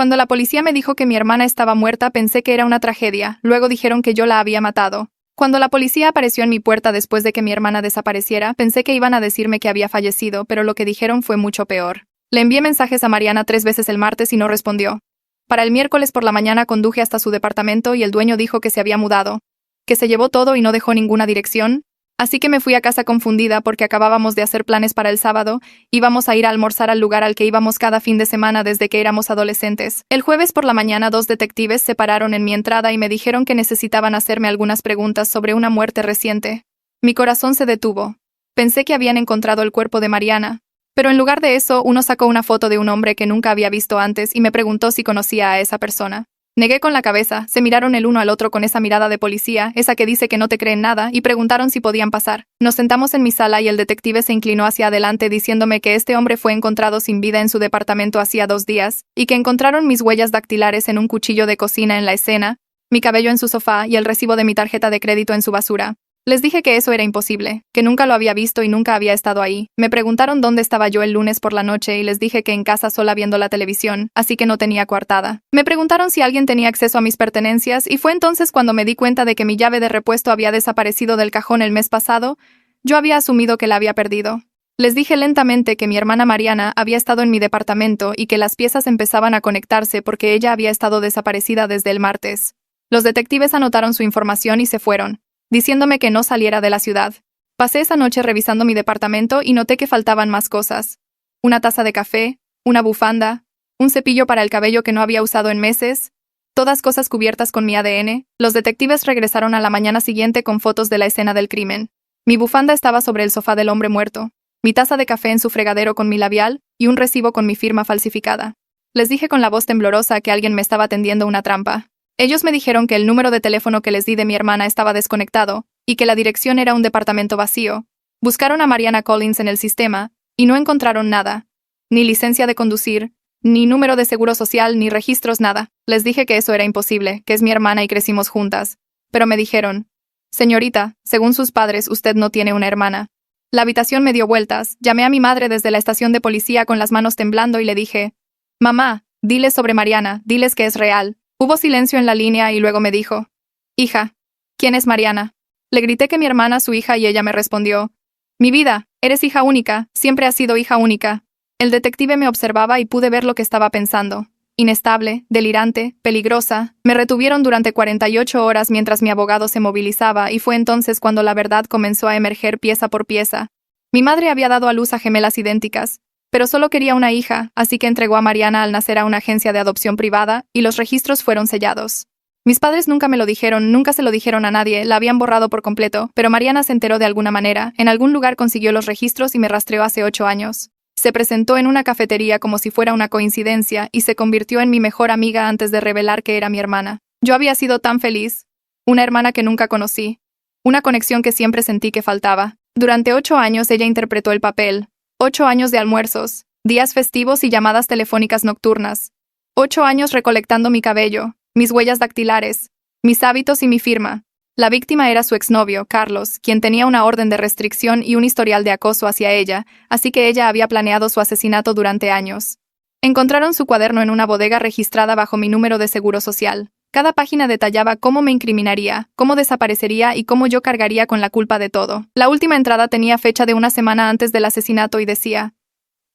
Cuando la policía me dijo que mi hermana estaba muerta, pensé que era una tragedia, luego dijeron que yo la había matado. Cuando la policía apareció en mi puerta después de que mi hermana desapareciera, pensé que iban a decirme que había fallecido, pero lo que dijeron fue mucho peor. Le envié mensajes a Mariana 3 veces el martes y no respondió. Para el miércoles por la mañana conduje hasta su departamento y el dueño dijo que se había mudado, que se llevó todo y no dejó ninguna dirección. Así que me fui a casa confundida porque acabábamos de hacer planes para el sábado, íbamos a ir a almorzar al lugar al que íbamos cada fin de semana desde que éramos adolescentes. El jueves por la mañana 2 detectives se pararon en mi entrada y me dijeron que necesitaban hacerme algunas preguntas sobre una muerte reciente. Mi corazón se detuvo. Pensé que habían encontrado el cuerpo de Mariana. Pero en lugar de eso, uno sacó una foto de un hombre que nunca había visto antes y me preguntó si conocía a esa persona. Negué con la cabeza, se miraron el uno al otro con esa mirada de policía, esa que dice que no te creen nada, y preguntaron si podían pasar. Nos sentamos en mi sala y el detective se inclinó hacia adelante diciéndome que este hombre fue encontrado sin vida en su departamento hacía 2 días, y que encontraron mis huellas dactilares en un cuchillo de cocina en la escena, mi cabello en su sofá y el recibo de mi tarjeta de crédito en su basura. Les dije que eso era imposible, que nunca lo había visto y nunca había estado ahí. Me preguntaron dónde estaba yo el lunes por la noche y les dije que en casa sola viendo la televisión, así que no tenía coartada. Me preguntaron si alguien tenía acceso a mis pertenencias y fue entonces cuando me di cuenta de que mi llave de repuesto había desaparecido del cajón el mes pasado. Yo había asumido que la había perdido. Les dije lentamente que mi hermana Mariana había estado en mi departamento y que las piezas empezaban a conectarse porque ella había estado desaparecida desde el martes. Los detectives anotaron su información y se fueron, diciéndome que no saliera de la ciudad. Pasé esa noche revisando mi departamento y noté que faltaban más cosas. Una taza de café, una bufanda, un cepillo para el cabello que no había usado en meses, todas cosas cubiertas con mi ADN. Los detectives regresaron a la mañana siguiente con fotos de la escena del crimen. Mi bufanda estaba sobre el sofá del hombre muerto, mi taza de café en su fregadero con mi labial y un recibo con mi firma falsificada. Les dije con la voz temblorosa que alguien me estaba tendiendo una trampa. Ellos me dijeron que el número de teléfono que les di de mi hermana estaba desconectado y que la dirección era un departamento vacío. Buscaron a Mariana Collins en el sistema y no encontraron nada. Ni licencia de conducir, ni número de seguro social, ni registros, nada. Les dije que eso era imposible, que es mi hermana y crecimos juntas. Pero me dijeron: señorita, según sus padres, usted no tiene una hermana. La habitación me dio vueltas, llamé a mi madre desde la estación de policía con las manos temblando y le dije: mamá, diles sobre Mariana, diles que es real. Hubo silencio en la línea y luego me dijo: hija, ¿quién es Mariana? Le grité que mi hermana, su hija, y ella me respondió: mi vida, eres hija única, siempre has sido hija única. El detective me observaba y pude ver lo que estaba pensando. Inestable, delirante, peligrosa, me retuvieron durante 48 horas mientras mi abogado se movilizaba y fue entonces cuando la verdad comenzó a emerger pieza por pieza. Mi madre había dado a luz a gemelas idénticas, pero solo quería una hija, así que entregó a Mariana al nacer a una agencia de adopción privada y los registros fueron sellados. Mis padres nunca me lo dijeron, nunca se lo dijeron a nadie, la habían borrado por completo, pero Mariana se enteró de alguna manera, en algún lugar consiguió los registros y me rastreó hace 8 años. Se presentó en una cafetería como si fuera una coincidencia y se convirtió en mi mejor amiga antes de revelar que era mi hermana. Yo había sido tan feliz. Una hermana que nunca conocí. Una conexión que siempre sentí que faltaba. Durante 8 años ella interpretó el papel. 8 años de almuerzos, días festivos y llamadas telefónicas nocturnas. 8 años recolectando mi cabello, mis huellas dactilares, mis hábitos y mi firma. La víctima era su exnovio, Carlos, quien tenía una orden de restricción y un historial de acoso hacia ella, así que ella había planeado su asesinato durante años. Encontraron su cuaderno en una bodega registrada bajo mi número de seguro social. Cada página detallaba cómo me incriminaría, cómo desaparecería y cómo yo cargaría con la culpa de todo. La última entrada tenía fecha de una semana antes del asesinato y decía: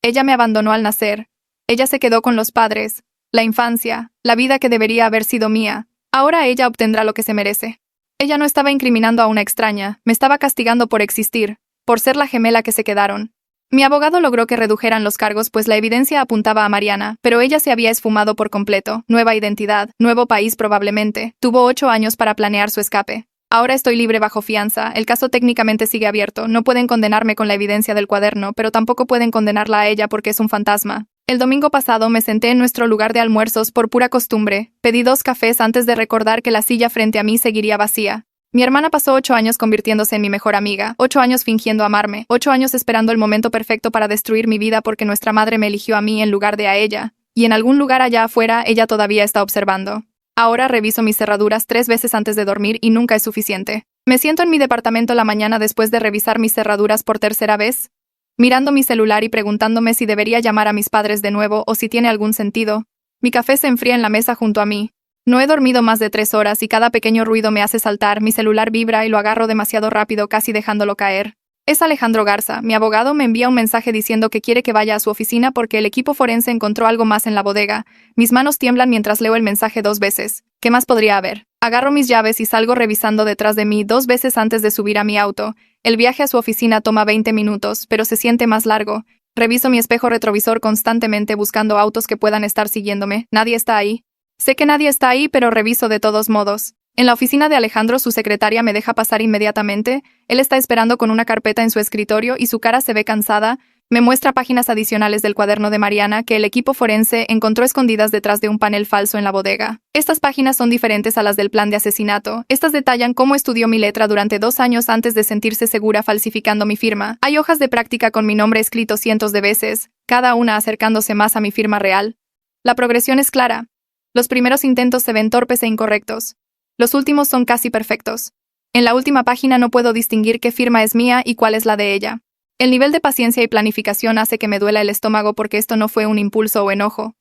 ella me abandonó al nacer. Ella se quedó con los padres, la infancia, la vida que debería haber sido mía. Ahora ella obtendrá lo que se merece. Ella no estaba incriminando a una extraña, me estaba castigando por existir, por ser la gemela que se quedaron. Mi abogado logró que redujeran los cargos pues la evidencia apuntaba a Mariana, pero ella se había esfumado por completo. Nueva identidad, nuevo país probablemente. Tuvo 8 años para planear su escape. Ahora estoy libre bajo fianza, el caso técnicamente sigue abierto, no pueden condenarme con la evidencia del cuaderno, pero tampoco pueden condenarla a ella porque es un fantasma. El domingo pasado me senté en nuestro lugar de almuerzos por pura costumbre, pedí 2 cafés antes de recordar que la silla frente a mí seguiría vacía. Mi hermana pasó 8 años convirtiéndose en mi mejor amiga, 8 años fingiendo amarme, 8 años esperando el momento perfecto para destruir mi vida porque nuestra madre me eligió a mí en lugar de a ella, y en algún lugar allá afuera ella todavía está observando. Ahora reviso mis cerraduras 3 veces antes de dormir y nunca es suficiente. Me siento en mi departamento la mañana después de revisar mis cerraduras por tercera vez, mirando mi celular y preguntándome si debería llamar a mis padres de nuevo o si tiene algún sentido. Mi café se enfría en la mesa junto a mí. No he dormido más de 3 horas y cada pequeño ruido me hace saltar, mi celular vibra y lo agarro demasiado rápido, casi dejándolo caer. Es Alejandro Garza, mi abogado me envía un mensaje diciendo que quiere que vaya a su oficina porque el equipo forense encontró algo más en la bodega. Mis manos tiemblan mientras leo el mensaje 2 veces. ¿Qué más podría haber? Agarro mis llaves y salgo revisando detrás de mí 2 veces antes de subir a mi auto. El viaje a su oficina toma 20 minutos, pero se siente más largo. Reviso mi espejo retrovisor constantemente buscando autos que puedan estar siguiéndome. Nadie está ahí. Sé que nadie está ahí, pero reviso de todos modos. En la oficina de Alejandro, su secretaria me deja pasar inmediatamente. Él está esperando con una carpeta en su escritorio y su cara se ve cansada. Me muestra páginas adicionales del cuaderno de Mariana que el equipo forense encontró escondidas detrás de un panel falso en la bodega. Estas páginas son diferentes a las del plan de asesinato. Estas detallan cómo estudió mi letra durante 2 años antes de sentirse segura falsificando mi firma. Hay hojas de práctica con mi nombre escrito cientos de veces, cada una acercándose más a mi firma real. La progresión es clara. Los primeros intentos se ven torpes e incorrectos. Los últimos son casi perfectos. En la última página no puedo distinguir qué firma es mía y cuál es la de ella. El nivel de paciencia y planificación hace que me duela el estómago porque esto no fue un impulso o enojo.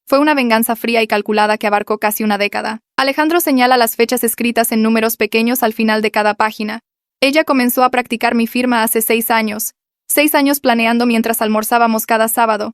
Fue una venganza fría y calculada que abarcó casi una década. Alejandro señala las fechas escritas en números pequeños al final de cada página. Ella comenzó a practicar mi firma hace 6 años. 6 años planeando mientras almorzábamos cada sábado.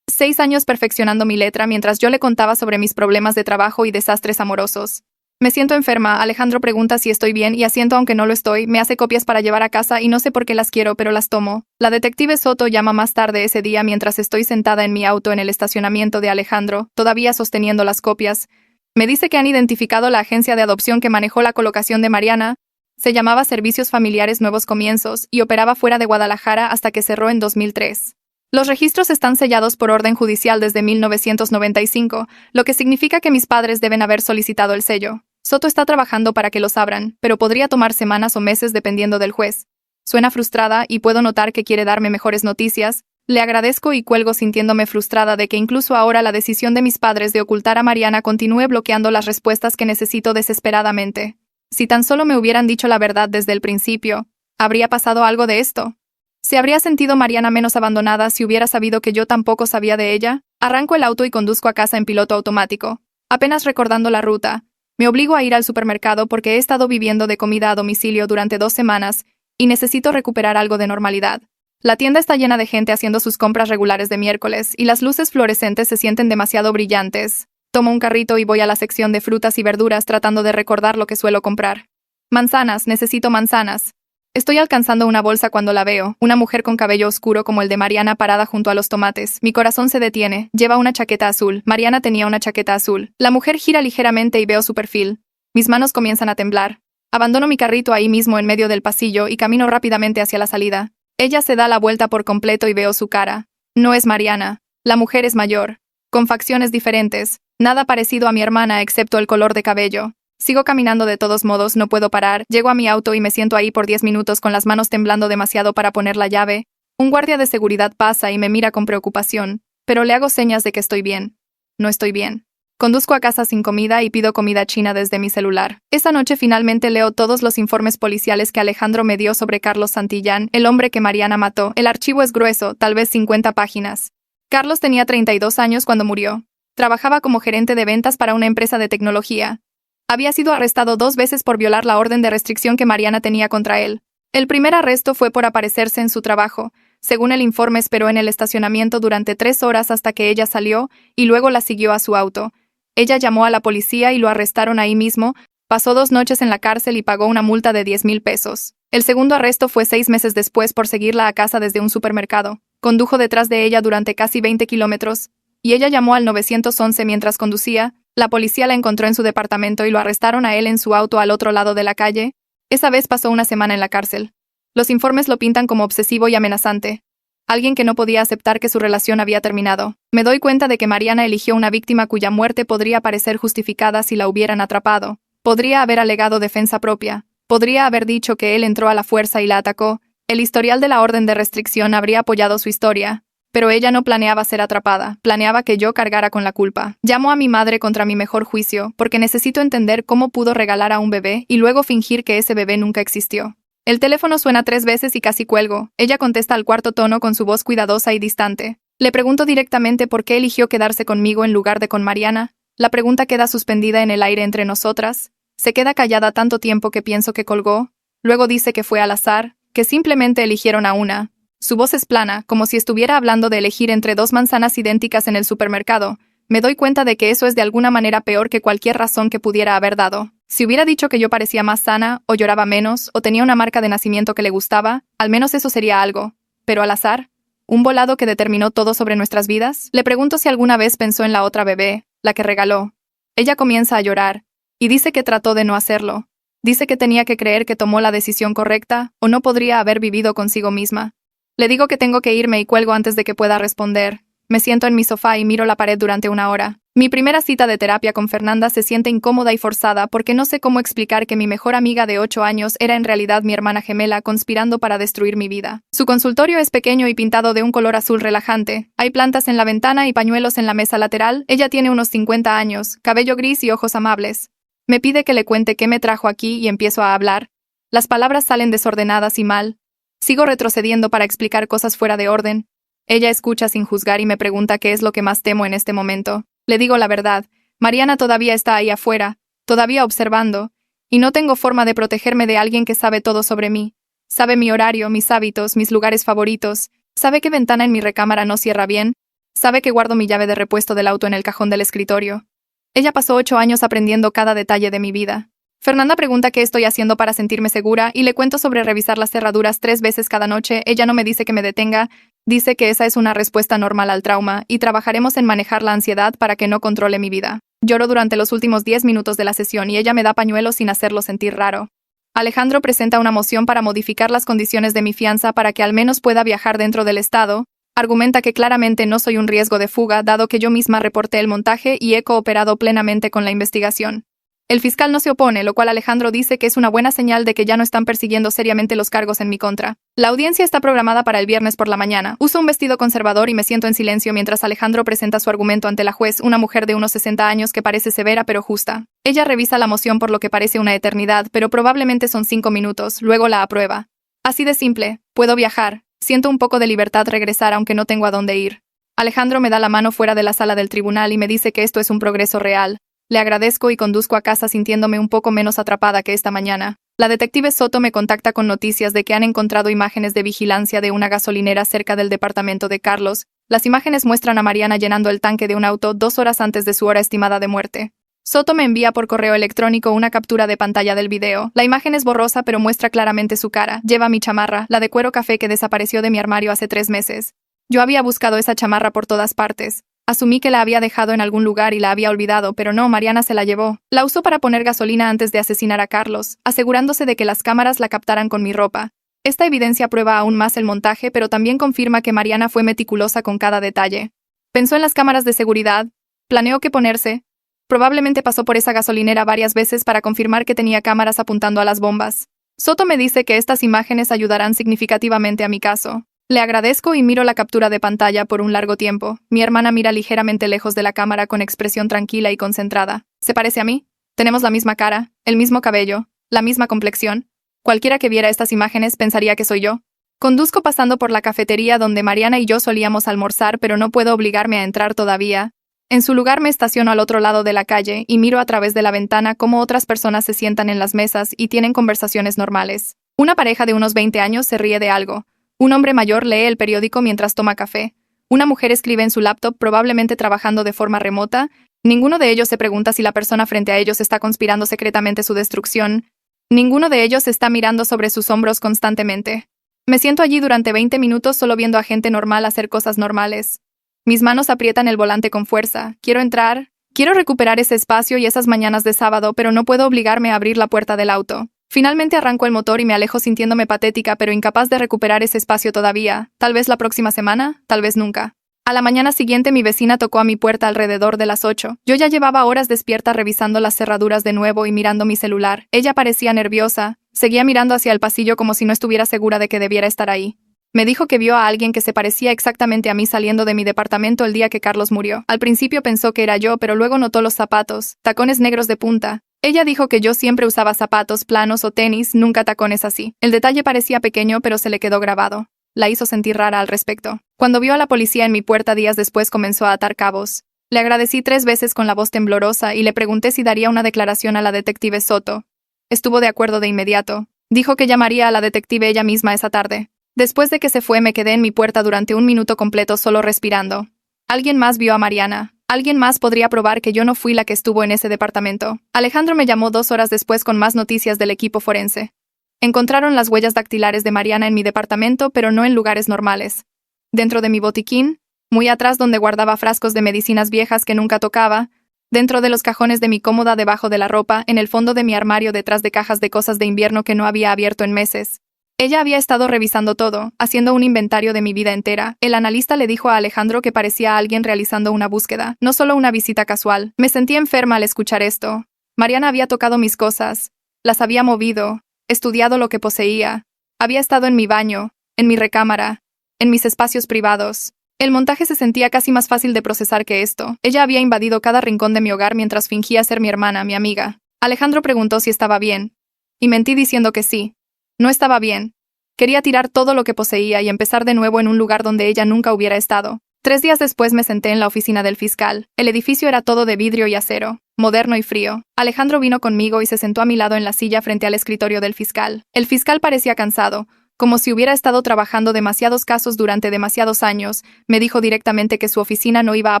6 años perfeccionando mi letra mientras yo le contaba sobre mis problemas de trabajo y desastres amorosos. Me siento enferma, Alejandro pregunta si estoy bien y asiento aunque no lo estoy, me hace copias para llevar a casa y no sé por qué las quiero pero las tomo. La detective Soto llama más tarde ese día mientras estoy sentada en mi auto en el estacionamiento de Alejandro, todavía sosteniendo las copias. Me dice que han identificado la agencia de adopción que manejó la colocación de Mariana. Se llamaba Servicios Familiares Nuevos Comienzos y operaba fuera de Guadalajara hasta que cerró en 2003. Los registros están sellados por orden judicial desde 1995, lo que significa que mis padres deben haber solicitado el sello. Soto está trabajando para que los abran, pero podría tomar semanas o meses dependiendo del juez. Suena frustrada y puedo notar que quiere darme mejores noticias. Le agradezco y cuelgo sintiéndome frustrada de que incluso ahora la decisión de mis padres de ocultar a Mariana continúe bloqueando las respuestas que necesito desesperadamente. Si tan solo me hubieran dicho la verdad desde el principio, ¿habría pasado algo de esto? ¿Se habría sentido Mariana menos abandonada si hubiera sabido que yo tampoco sabía de ella? Arranco el auto y conduzco a casa en piloto automático. Apenas recordando la ruta, me obligo a ir al supermercado porque he estado viviendo de comida a domicilio durante 2 semanas y necesito recuperar algo de normalidad. La tienda está llena de gente haciendo sus compras regulares de miércoles y las luces fluorescentes se sienten demasiado brillantes. Tomo un carrito y voy a la sección de frutas y verduras tratando de recordar lo que suelo comprar. Manzanas, necesito manzanas. Estoy alcanzando una bolsa cuando la veo, una mujer con cabello oscuro como el de Mariana parada junto a los tomates. Mi corazón se detiene, lleva una chaqueta azul. Mariana tenía una chaqueta azul. La mujer gira ligeramente y veo su perfil. Mis manos comienzan a temblar. Abandono mi carrito ahí mismo en medio del pasillo y camino rápidamente hacia la salida. Ella se da la vuelta por completo y veo su cara. No es Mariana. La mujer es mayor, con facciones diferentes, nada parecido a mi hermana excepto el color de cabello. Sigo caminando de todos modos, no puedo parar, llego a mi auto y me siento ahí por 10 minutos con las manos temblando demasiado para poner la llave. Un guardia de seguridad pasa y me mira con preocupación, pero le hago señas de que estoy bien. No estoy bien. Conduzco a casa sin comida y pido comida china desde mi celular. Esa noche finalmente leo todos los informes policiales que Alejandro me dio sobre Carlos Santillán, el hombre que Mariana mató. El archivo es grueso, tal vez 50 páginas. Carlos tenía 32 años cuando murió. Trabajaba como gerente de ventas para una empresa de tecnología. Había sido arrestado 2 veces por violar la orden de restricción que Mariana tenía contra él. El primer arresto fue por aparecerse en su trabajo. Según el informe, esperó en el estacionamiento durante 3 horas hasta que ella salió y luego la siguió a su auto. Ella llamó a la policía y lo arrestaron ahí mismo. Pasó 2 noches en la cárcel y pagó una multa de 10,000 pesos. El segundo arresto fue 6 meses después por seguirla a casa desde un supermercado. Condujo detrás de ella durante casi 20 kilómetros y ella llamó al 911 mientras conducía. La policía la encontró en su departamento y lo arrestaron a él en su auto al otro lado de la calle. Esa vez pasó una semana en la cárcel. Los informes lo pintan como obsesivo y amenazante. Alguien que no podía aceptar que su relación había terminado. Me doy cuenta de que Mariana eligió una víctima cuya muerte podría parecer justificada si la hubieran atrapado. Podría haber alegado defensa propia. Podría haber dicho que él entró a la fuerza y la atacó. El historial de la orden de restricción habría apoyado su historia. Pero ella no planeaba ser atrapada, planeaba que yo cargara con la culpa. Llamo a mi madre contra mi mejor juicio, porque necesito entender cómo pudo regalar a un bebé y luego fingir que ese bebé nunca existió. El teléfono suena 3 veces y casi cuelgo. Ella contesta al cuarto tono con su voz cuidadosa y distante. Le pregunto directamente por qué eligió quedarse conmigo en lugar de con Mariana. La pregunta queda suspendida en el aire entre nosotras. Se queda callada tanto tiempo que pienso que colgó. Luego dice que fue al azar, que simplemente eligieron a una. Su voz es plana, como si estuviera hablando de elegir entre dos manzanas idénticas en el supermercado. Me doy cuenta de que eso es de alguna manera peor que cualquier razón que pudiera haber dado. Si hubiera dicho que yo parecía más sana, o lloraba menos, o tenía una marca de nacimiento que le gustaba, al menos eso sería algo. Pero al azar, ¿un volado que determinó todo sobre nuestras vidas? Le pregunto si alguna vez pensó en la otra bebé, la que regaló. Ella comienza a llorar, y dice que trató de no hacerlo. Dice que tenía que creer que tomó la decisión correcta, o no podría haber vivido consigo misma. Le digo que tengo que irme y cuelgo antes de que pueda responder. Me siento en mi sofá y miro la pared durante una hora. Mi primera cita de terapia con Fernanda se siente incómoda y forzada porque no sé cómo explicar que mi mejor amiga de 8 años era en realidad mi hermana gemela conspirando para destruir mi vida. Su consultorio es pequeño y pintado de un color azul relajante. Hay plantas en la ventana y pañuelos en la mesa lateral. Ella tiene unos 50 años, cabello gris y ojos amables. Me pide que le cuente qué me trajo aquí y empiezo a hablar. Las palabras salen desordenadas y mal. Sigo retrocediendo para explicar cosas fuera de orden. Ella escucha sin juzgar y me pregunta qué es lo que más temo en este momento. Le digo la verdad. Mariana todavía está ahí afuera, todavía observando, y no tengo forma de protegerme de alguien que sabe todo sobre mí. Sabe mi horario, mis hábitos, mis lugares favoritos. Sabe qué ventana en mi recámara no cierra bien. Sabe que guardo mi llave de repuesto del auto en el cajón del escritorio. Ella pasó 8 años aprendiendo cada detalle de mi vida. Fernanda pregunta qué estoy haciendo para sentirme segura y le cuento sobre revisar las cerraduras 3 veces cada noche. Ella no me dice que me detenga, dice que esa es una respuesta normal al trauma y trabajaremos en manejar la ansiedad para que no controle mi vida. Lloro durante los últimos 10 minutos de la sesión y ella me da pañuelos sin hacerlo sentir raro. Alejandro presenta una moción para modificar las condiciones de mi fianza para que al menos pueda viajar dentro del estado. Argumenta que claramente no soy un riesgo de fuga dado que yo misma reporté el montaje y he cooperado plenamente con la investigación. El fiscal no se opone, lo cual Alejandro dice que es una buena señal de que ya no están persiguiendo seriamente los cargos en mi contra. La audiencia está programada para el viernes por la mañana. Uso un vestido conservador y me siento en silencio mientras Alejandro presenta su argumento ante la juez, una mujer de unos 60 años que parece severa pero justa. Ella revisa la moción por lo que parece una eternidad, pero probablemente son 5 minutos, luego la aprueba. Así de simple, puedo viajar. Siento un poco de libertad regresar aunque no tengo a dónde ir. Alejandro me da la mano fuera de la sala del tribunal y me dice que esto es un progreso real. Le agradezco y conduzco a casa sintiéndome un poco menos atrapada que esta mañana. La detective Soto me contacta con noticias de que han encontrado imágenes de vigilancia de una gasolinera cerca del departamento de Carlos. Las imágenes muestran a Mariana llenando el tanque de un auto 2 horas antes de su hora estimada de muerte. Soto me envía por correo electrónico una captura de pantalla del video. La imagen es borrosa pero muestra claramente su cara. Lleva mi chamarra, la de cuero café que desapareció de mi armario hace 3 meses. Yo había buscado esa chamarra por todas partes. Asumí que la había dejado en algún lugar y la había olvidado, pero no, Mariana se la llevó. La usó para poner gasolina antes de asesinar a Carlos, asegurándose de que las cámaras la captaran con mi ropa. Esta evidencia prueba aún más el montaje, pero también confirma que Mariana fue meticulosa con cada detalle. Pensó en las cámaras de seguridad, planeó qué ponerse. Probablemente pasó por esa gasolinera varias veces para confirmar que tenía cámaras apuntando a las bombas. Soto me dice que estas imágenes ayudarán significativamente a mi caso. Le agradezco y miro la captura de pantalla por un largo tiempo. Mi hermana mira ligeramente lejos de la cámara con expresión tranquila y concentrada. ¿Se parece a mí? Tenemos la misma cara, el mismo cabello, la misma complexión. Cualquiera que viera estas imágenes pensaría que soy yo. Conduzco pasando por la cafetería donde Mariana y yo solíamos almorzar, pero no puedo obligarme a entrar todavía. En su lugar me estaciono al otro lado de la calle y miro a través de la ventana cómo otras personas se sientan en las mesas y tienen conversaciones normales. Una pareja de unos 20 años se ríe de algo. Un hombre mayor lee el periódico mientras toma café. Una mujer escribe en su laptop, probablemente trabajando de forma remota. Ninguno de ellos se pregunta si la persona frente a ellos está conspirando secretamente su destrucción. Ninguno de ellos está mirando sobre sus hombros constantemente. Me siento allí durante 20 minutos solo viendo a gente normal hacer cosas normales. Mis manos aprietan el volante con fuerza. Quiero entrar. Quiero recuperar ese espacio y esas mañanas de sábado, pero no puedo obligarme a abrir la puerta del auto. Finalmente arranco el motor y me alejo sintiéndome patética pero incapaz de recuperar ese espacio todavía. Tal vez la próxima semana, tal vez nunca. A la mañana siguiente mi vecina tocó a mi puerta alrededor de las 8. Yo ya llevaba horas despierta revisando las cerraduras de nuevo y mirando mi celular. Ella parecía nerviosa. Seguía mirando hacia el pasillo como si no estuviera segura de que debiera estar ahí. Me dijo que vio a alguien que se parecía exactamente a mí saliendo de mi departamento el día que Carlos murió. Al principio pensó que era yo, pero luego notó los zapatos, tacones negros de punta. Ella dijo que yo siempre usaba zapatos planos o tenis, nunca tacones así. El detalle parecía pequeño, pero se le quedó grabado. la hizo sentir rara al respecto. Cuando vio a la policía en mi puerta días después comenzó a atar cabos. Le agradecí 3 veces con la voz temblorosa y le pregunté si daría una declaración a la detective Soto. Estuvo de acuerdo de inmediato. Dijo que llamaría a la detective ella misma esa tarde. Después de que se fue me quedé en mi puerta durante 1 minuto completo solo respirando. Alguien más vio a Mariana. Alguien más podría probar que yo no fui la que estuvo en ese departamento. Alejandro me llamó 2 horas después con más noticias del equipo forense. Encontraron las huellas dactilares de Mariana en mi departamento, pero no en lugares normales. Dentro de mi botiquín, muy atrás donde guardaba frascos de medicinas viejas que nunca tocaba, dentro de los cajones de mi cómoda debajo de la ropa, en el fondo de mi armario detrás de cajas de cosas de invierno que no había abierto en meses. Ella había estado revisando todo, haciendo un inventario de mi vida entera. El analista le dijo a Alejandro que parecía alguien realizando una búsqueda, no solo una visita casual. Me sentí enferma al escuchar esto. Mariana había tocado mis cosas, las había movido, estudiado lo que poseía, había estado en mi baño, en mi recámara, en mis espacios privados. El montaje se sentía casi más fácil de procesar que esto. Ella había invadido cada rincón de mi hogar mientras fingía ser mi hermana, mi amiga. Alejandro preguntó si estaba bien. Y mentí diciendo que sí. No estaba bien. Quería tirar todo lo que poseía y empezar de nuevo en un lugar donde ella nunca hubiera estado. 3 días después me senté en la oficina del fiscal. El edificio era todo de vidrio y acero, moderno y frío. Alejandro vino conmigo y se sentó a mi lado en la silla frente al escritorio del fiscal. El fiscal parecía cansado, como si hubiera estado trabajando demasiados casos durante demasiados años. Me dijo directamente que su oficina no iba a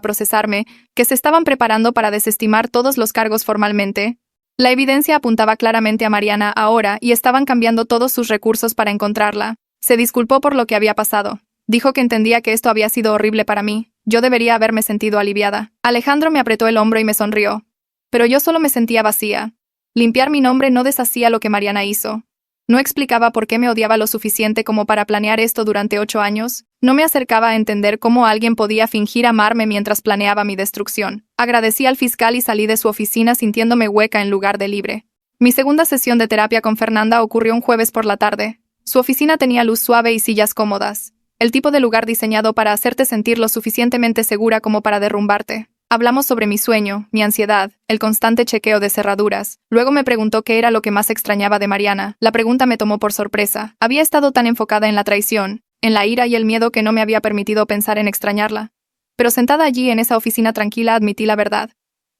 procesarme, que se estaban preparando para desestimar todos los cargos formalmente. La evidencia apuntaba claramente a Mariana ahora y estaban cambiando todos sus recursos para encontrarla. Se disculpó por lo que había pasado. Dijo que entendía que esto había sido horrible para mí. Yo debería haberme sentido aliviada. Alejandro me apretó el hombro y me sonrió. Pero yo solo me sentía vacía. Limpiar mi nombre no deshacía lo que Mariana hizo. No explicaba por qué me odiaba lo suficiente como para planear esto durante 8 años. No me acercaba a entender cómo alguien podía fingir amarme mientras planeaba mi destrucción. Agradecí al fiscal y salí de su oficina sintiéndome hueca en lugar de libre. Mi segunda sesión de terapia con Fernanda ocurrió un jueves por la tarde. Su oficina tenía luz suave y sillas cómodas. El tipo de lugar diseñado para hacerte sentir lo suficientemente segura como para derrumbarte. Hablamos sobre mi sueño, mi ansiedad, el constante chequeo de cerraduras. Luego me preguntó qué era lo que más extrañaba de Mariana. La pregunta me tomó por sorpresa. Había estado tan enfocada en la traición, en la ira y el miedo que no me había permitido pensar en extrañarla. Pero sentada allí en esa oficina tranquila admití la verdad.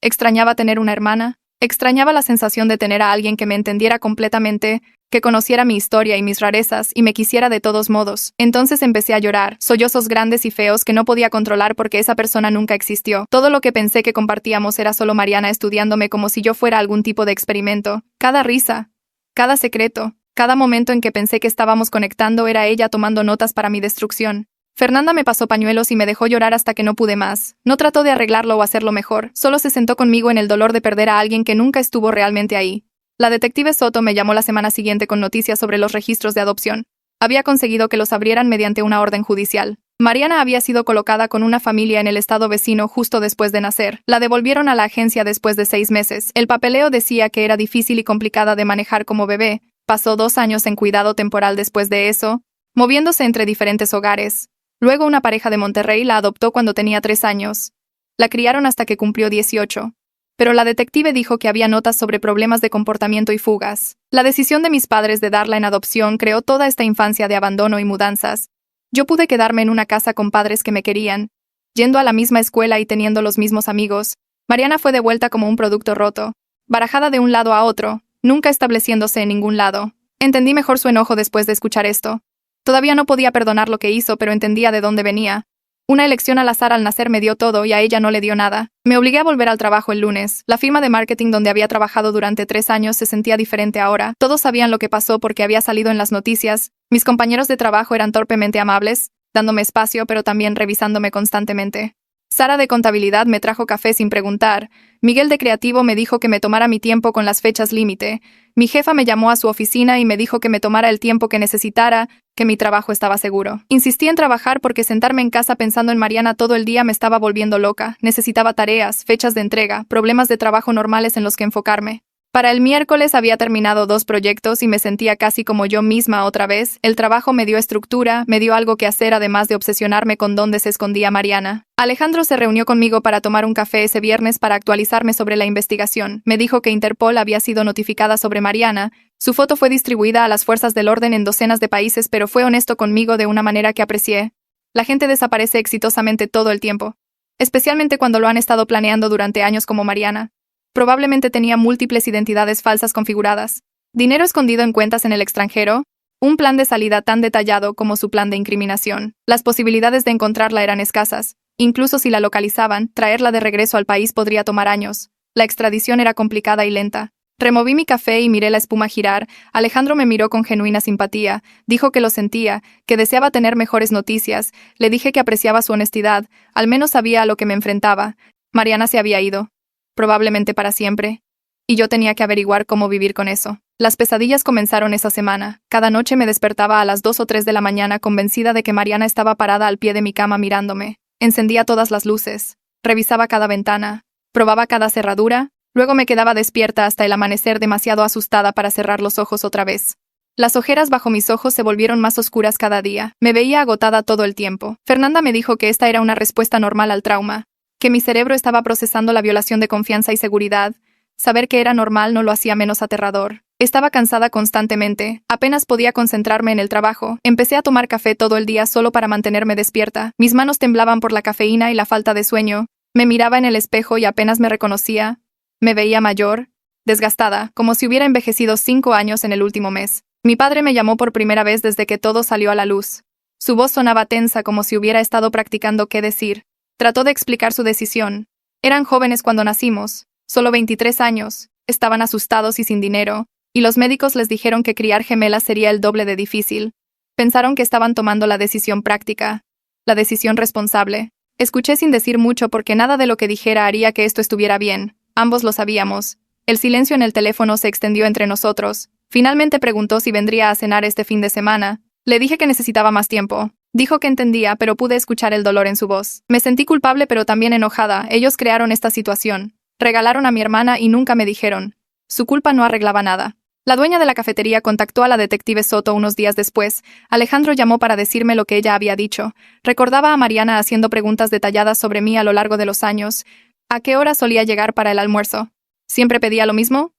Extrañaba tener una hermana. Extrañaba la sensación de tener a alguien que me entendiera completamente, que conociera mi historia y mis rarezas y me quisiera de todos modos. Entonces empecé a llorar, sollozos grandes y feos que no podía controlar porque esa persona nunca existió. Todo lo que pensé que compartíamos era solo Mariana estudiándome como si yo fuera algún tipo de experimento. Cada risa, cada secreto, cada momento en que pensé que estábamos conectando era ella tomando notas para mi destrucción. Fernanda me pasó pañuelos y me dejó llorar hasta que no pude más. No trató de arreglarlo o hacerlo mejor, solo se sentó conmigo en el dolor de perder a alguien que nunca estuvo realmente ahí. La detective Soto me llamó la semana siguiente con noticias sobre los registros de adopción. Había conseguido que los abrieran mediante una orden judicial. Mariana había sido colocada con una familia en el estado vecino justo después de nacer. La devolvieron a la agencia después de 6 meses. El papeleo decía que era difícil y complicada de manejar como bebé. Pasó 2 años en cuidado temporal después de eso, moviéndose entre diferentes hogares. Luego una pareja de Monterrey la adoptó cuando tenía 3 años. La criaron hasta que cumplió 18. Pero la detective dijo que había notas sobre problemas de comportamiento y fugas. La decisión de mis padres de darla en adopción creó toda esta infancia de abandono y mudanzas. Yo pude quedarme en una casa con padres que me querían, yendo a la misma escuela y teniendo los mismos amigos. Mariana fue devuelta como un producto roto, barajada de un lado a otro, nunca estableciéndose en ningún lado. Entendí mejor su enojo después de escuchar esto. Todavía no podía perdonar lo que hizo, pero entendía de dónde venía. Una elección al azar al nacer me dio todo y a ella no le dio nada. Me obligué a volver al trabajo el lunes. La firma de marketing donde había trabajado durante 3 años se sentía diferente ahora. Todos sabían lo que pasó porque había salido en las noticias. Mis compañeros de trabajo eran torpemente amables, dándome espacio pero también revisándome constantemente. Sara de contabilidad me trajo café sin preguntar. Miguel de creativo me dijo que me tomara mi tiempo con las fechas límite. Mi jefa me llamó a su oficina y me dijo que me tomara el tiempo que necesitara, que mi trabajo estaba seguro. Insistí en trabajar porque sentarme en casa pensando en Mariana todo el día me estaba volviendo loca. Necesitaba tareas, fechas de entrega, problemas de trabajo normales en los que enfocarme. Para el miércoles había terminado 2 proyectos y me sentía casi como yo misma otra vez. El trabajo me dio estructura, me dio algo que hacer además de obsesionarme con dónde se escondía Mariana. Alejandro se reunió conmigo para tomar un café ese viernes para actualizarme sobre la investigación. Me dijo que Interpol había sido notificada sobre Mariana. Su foto fue distribuida a las fuerzas del orden en docenas de países, pero fue honesto conmigo de una manera que aprecié. La gente desaparece exitosamente todo el tiempo, especialmente cuando lo han estado planeando durante años como Mariana. Probablemente tenía múltiples identidades falsas configuradas, dinero escondido en cuentas en el extranjero, un plan de salida tan detallado como su plan de incriminación. Las posibilidades de encontrarla eran escasas. Incluso si la localizaban, traerla de regreso al país podría tomar años. La extradición era complicada y lenta. Removí mi café y miré la espuma girar. Alejandro me miró con genuina simpatía. Dijo que lo sentía, que deseaba tener mejores noticias. Le dije que apreciaba su honestidad. Al menos sabía a lo que me enfrentaba. Mariana se había ido. Probablemente para siempre. Y yo tenía que averiguar cómo vivir con eso. Las pesadillas comenzaron esa semana. Cada noche me despertaba a las 2 o 3 de la mañana convencida de que Mariana estaba parada al pie de mi cama mirándome. Encendía todas las luces. Revisaba cada ventana. Probaba cada cerradura. Luego me quedaba despierta hasta el amanecer demasiado asustada para cerrar los ojos otra vez. Las ojeras bajo mis ojos se volvieron más oscuras cada día. Me veía agotada todo el tiempo. Fernanda me dijo que esta era una respuesta normal al trauma, que mi cerebro estaba procesando la violación de confianza y seguridad. Saber que era normal no lo hacía menos aterrador. Estaba cansada constantemente, apenas podía concentrarme en el trabajo. Empecé a tomar café todo el día solo para mantenerme despierta. Mis manos temblaban por la cafeína y la falta de sueño. Me miraba en el espejo y apenas me reconocía. Me veía mayor, desgastada, como si hubiera envejecido 5 años en el último mes. Mi padre me llamó por primera vez desde que todo salió a la luz. Su voz sonaba tensa como si hubiera estado practicando qué decir. Trató de explicar su decisión. Eran jóvenes cuando nacimos, solo 23 años, estaban asustados y sin dinero, y los médicos les dijeron que criar gemelas sería el doble de difícil. Pensaron que estaban tomando la decisión práctica, la decisión responsable. Escuché sin decir mucho porque nada de lo que dijera haría que esto estuviera bien. Ambos lo sabíamos. El silencio en el teléfono se extendió entre nosotros. Finalmente preguntó si vendría a cenar este fin de semana. Le dije que necesitaba más tiempo. Dijo que entendía, pero pude escuchar el dolor en su voz. Me sentí culpable pero también enojada. Ellos crearon esta situación. Regalaron a mi hermana y nunca me dijeron. Su culpa no arreglaba nada. La dueña de la cafetería contactó a la detective Soto unos días después. Alejandro llamó para decirme lo que ella había dicho. Recordaba a Mariana haciendo preguntas detalladas sobre mí a lo largo de los años. ¿A qué hora solía llegar para el almuerzo? ¿Siempre pedía lo mismo?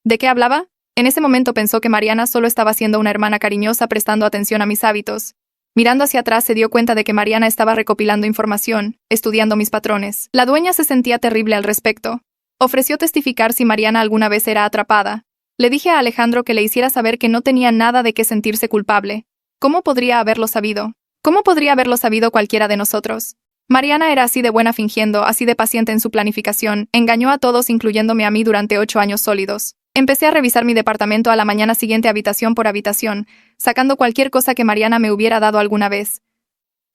¿De qué hablaba? En ese momento pensó que Mariana solo estaba siendo una hermana cariñosa prestando atención a mis hábitos. Mirando hacia atrás se dio cuenta de que Mariana estaba recopilando información, estudiando mis patrones. La dueña se sentía terrible al respecto. Ofreció testificar si Mariana alguna vez era atrapada. Le dije a Alejandro que le hiciera saber que no tenía nada de qué sentirse culpable. ¿Cómo podría haberlo sabido? ¿Cómo podría haberlo sabido cualquiera de nosotros? Mariana era así de buena fingiendo, así de paciente en su planificación, engañó a todos incluyéndome a mí durante 8 años sólidos. Empecé a revisar mi departamento a la mañana siguiente habitación por habitación, sacando cualquier cosa que Mariana me hubiera dado alguna vez.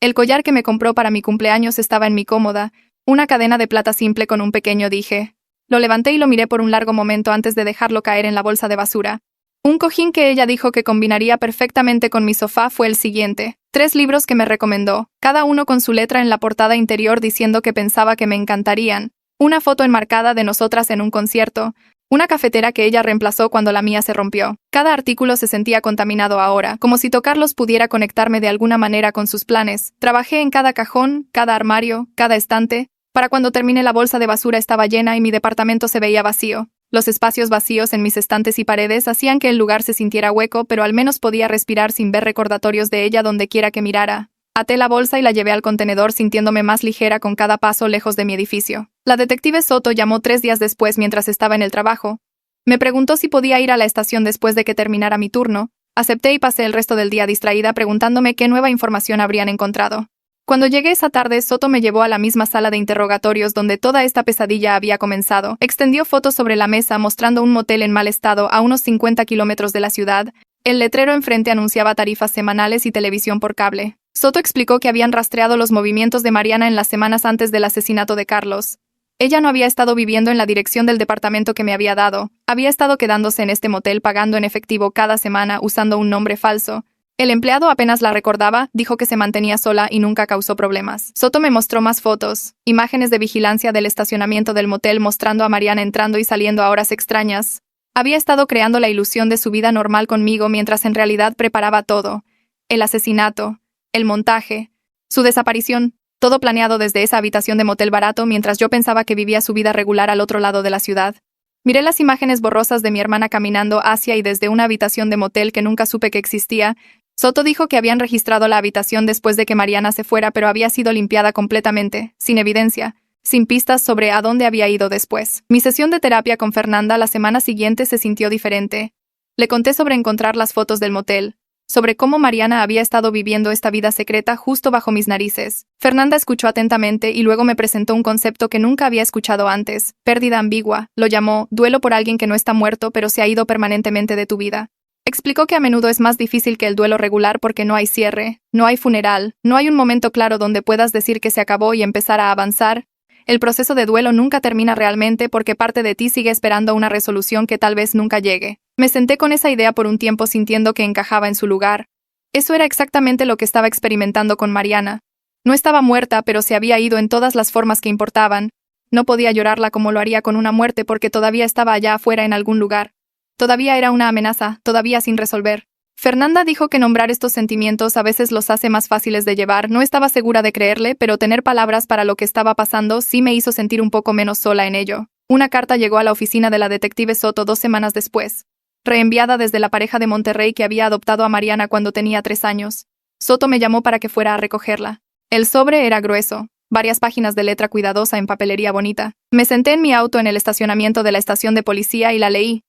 El collar que me compró para mi cumpleaños estaba en mi cómoda, una cadena de plata simple con un pequeño dije. Lo levanté y lo miré por un largo momento antes de dejarlo caer en la bolsa de basura. Un cojín que ella dijo que combinaría perfectamente con mi sofá fue el siguiente. 3 libros que me recomendó, cada uno con su letra en la portada interior diciendo que pensaba que me encantarían. Una foto enmarcada de nosotras en un concierto. Una cafetera que ella reemplazó cuando la mía se rompió. Cada artículo se sentía contaminado ahora, como si tocarlos pudiera conectarme de alguna manera con sus planes. Trabajé en cada cajón, cada armario, cada estante. Para cuando terminé la bolsa de basura estaba llena y mi departamento se veía vacío. Los espacios vacíos en mis estantes y paredes hacían que el lugar se sintiera hueco, pero al menos podía respirar sin ver recordatorios de ella donde quiera que mirara. Até la bolsa y la llevé al contenedor sintiéndome más ligera con cada paso lejos de mi edificio. La detective Soto llamó 3 días después mientras estaba en el trabajo. Me preguntó si podía ir a la estación después de que terminara mi turno. Acepté y pasé el resto del día distraída preguntándome qué nueva información habrían encontrado. Cuando llegué esa tarde, Soto me llevó a la misma sala de interrogatorios donde toda esta pesadilla había comenzado. Extendió fotos sobre la mesa mostrando un motel en mal estado a unos 50 kilómetros de la ciudad. El letrero enfrente anunciaba tarifas semanales y televisión por cable. Soto explicó que habían rastreado los movimientos de Mariana en las semanas antes del asesinato de Carlos. Ella no había estado viviendo en la dirección del departamento que me había dado. Había estado quedándose en este motel pagando en efectivo cada semana usando un nombre falso. El empleado apenas la recordaba, dijo que se mantenía sola y nunca causó problemas. Soto me mostró más fotos, imágenes de vigilancia del estacionamiento del motel mostrando a Mariana entrando y saliendo a horas extrañas. Había estado creando la ilusión de su vida normal conmigo mientras en realidad preparaba todo. El asesinato, el montaje, su desaparición, todo planeado desde esa habitación de motel barato mientras yo pensaba que vivía su vida regular al otro lado de la ciudad. Miré las imágenes borrosas de mi hermana caminando hacia y desde una habitación de motel que nunca supe que existía. Soto dijo que habían registrado la habitación después de que Mariana se fuera, pero había sido limpiada completamente, sin evidencia, sin pistas sobre a dónde había ido después. Mi sesión de terapia con Fernanda la semana siguiente se sintió diferente. Le conté sobre encontrar las fotos del motel, sobre cómo Mariana había estado viviendo esta vida secreta justo bajo mis narices. Fernanda escuchó atentamente y luego me presentó un concepto que nunca había escuchado antes, pérdida ambigua. Lo llamó duelo por alguien que no está muerto pero se ha ido permanentemente de tu vida. Explicó que a menudo es más difícil que el duelo regular porque no hay cierre, no hay funeral, no hay un momento claro donde puedas decir que se acabó y empezar a avanzar. El proceso de duelo nunca termina realmente porque parte de ti sigue esperando una resolución que tal vez nunca llegue. Me senté con esa idea por un tiempo sintiendo que encajaba en su lugar. Eso era exactamente lo que estaba experimentando con Mariana. No estaba muerta, pero se había ido en todas las formas que importaban. No podía llorarla como lo haría con una muerte porque todavía estaba allá afuera en algún lugar. Todavía era una amenaza, todavía sin resolver. Fernanda dijo que nombrar estos sentimientos a veces los hace más fáciles de llevar. No estaba segura de creerle, pero tener palabras para lo que estaba pasando sí me hizo sentir un poco menos sola en ello. Una carta llegó a la oficina de la detective Soto 2 semanas después, reenviada desde la pareja de Monterrey que había adoptado a Mariana cuando tenía 3 años. Soto me llamó para que fuera a recogerla. El sobre era grueso, varias páginas de letra cuidadosa en papelería bonita. Me senté en mi auto en el estacionamiento de la estación de policía y la leí.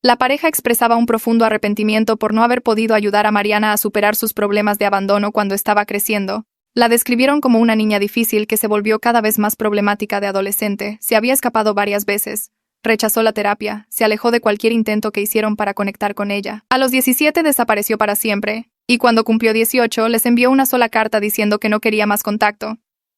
La pareja expresaba un profundo arrepentimiento por no haber podido ayudar a Mariana a superar sus problemas de abandono cuando estaba creciendo. La describieron como una niña difícil que se volvió cada vez más problemática de adolescente, se había escapado varias veces, rechazó la terapia, se alejó de cualquier intento que hicieron para conectar con ella. A los 17 desapareció para siempre, y cuando cumplió 18 les envió una sola carta diciendo que no quería más contacto.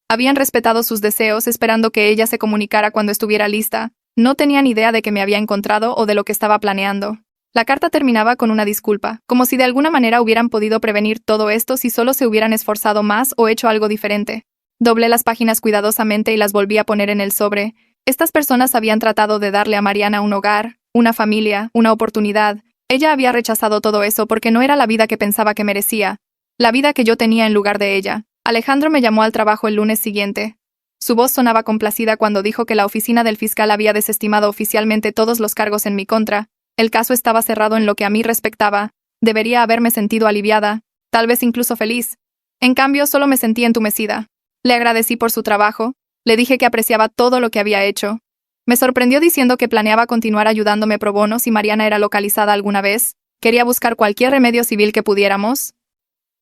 Habían respetado sus deseos esperando que ella se comunicara cuando estuviera lista. No tenían idea de que me había encontrado o de lo que estaba planeando. La carta terminaba con una disculpa, como si de alguna manera hubieran podido prevenir todo esto si solo se hubieran esforzado más o hecho algo diferente. Doblé las páginas cuidadosamente y las volví a poner en el sobre. Estas personas habían tratado de darle a Mariana un hogar, una familia, una oportunidad. Ella había rechazado todo eso porque no era la vida que pensaba que merecía, la vida que yo tenía en lugar de ella. Alejandro me llamó al trabajo el lunes siguiente. Su voz sonaba complacida cuando dijo que la oficina del fiscal había desestimado oficialmente todos los cargos en mi contra. El caso estaba cerrado en lo que a mí respectaba. Debería haberme sentido aliviada, tal vez incluso feliz. En cambio, solo me sentí entumecida. Le agradecí por su trabajo, le dije que apreciaba todo lo que había hecho. Me sorprendió diciendo que planeaba continuar ayudándome pro bono si Mariana era localizada alguna vez. Quería buscar cualquier remedio civil que pudiéramos.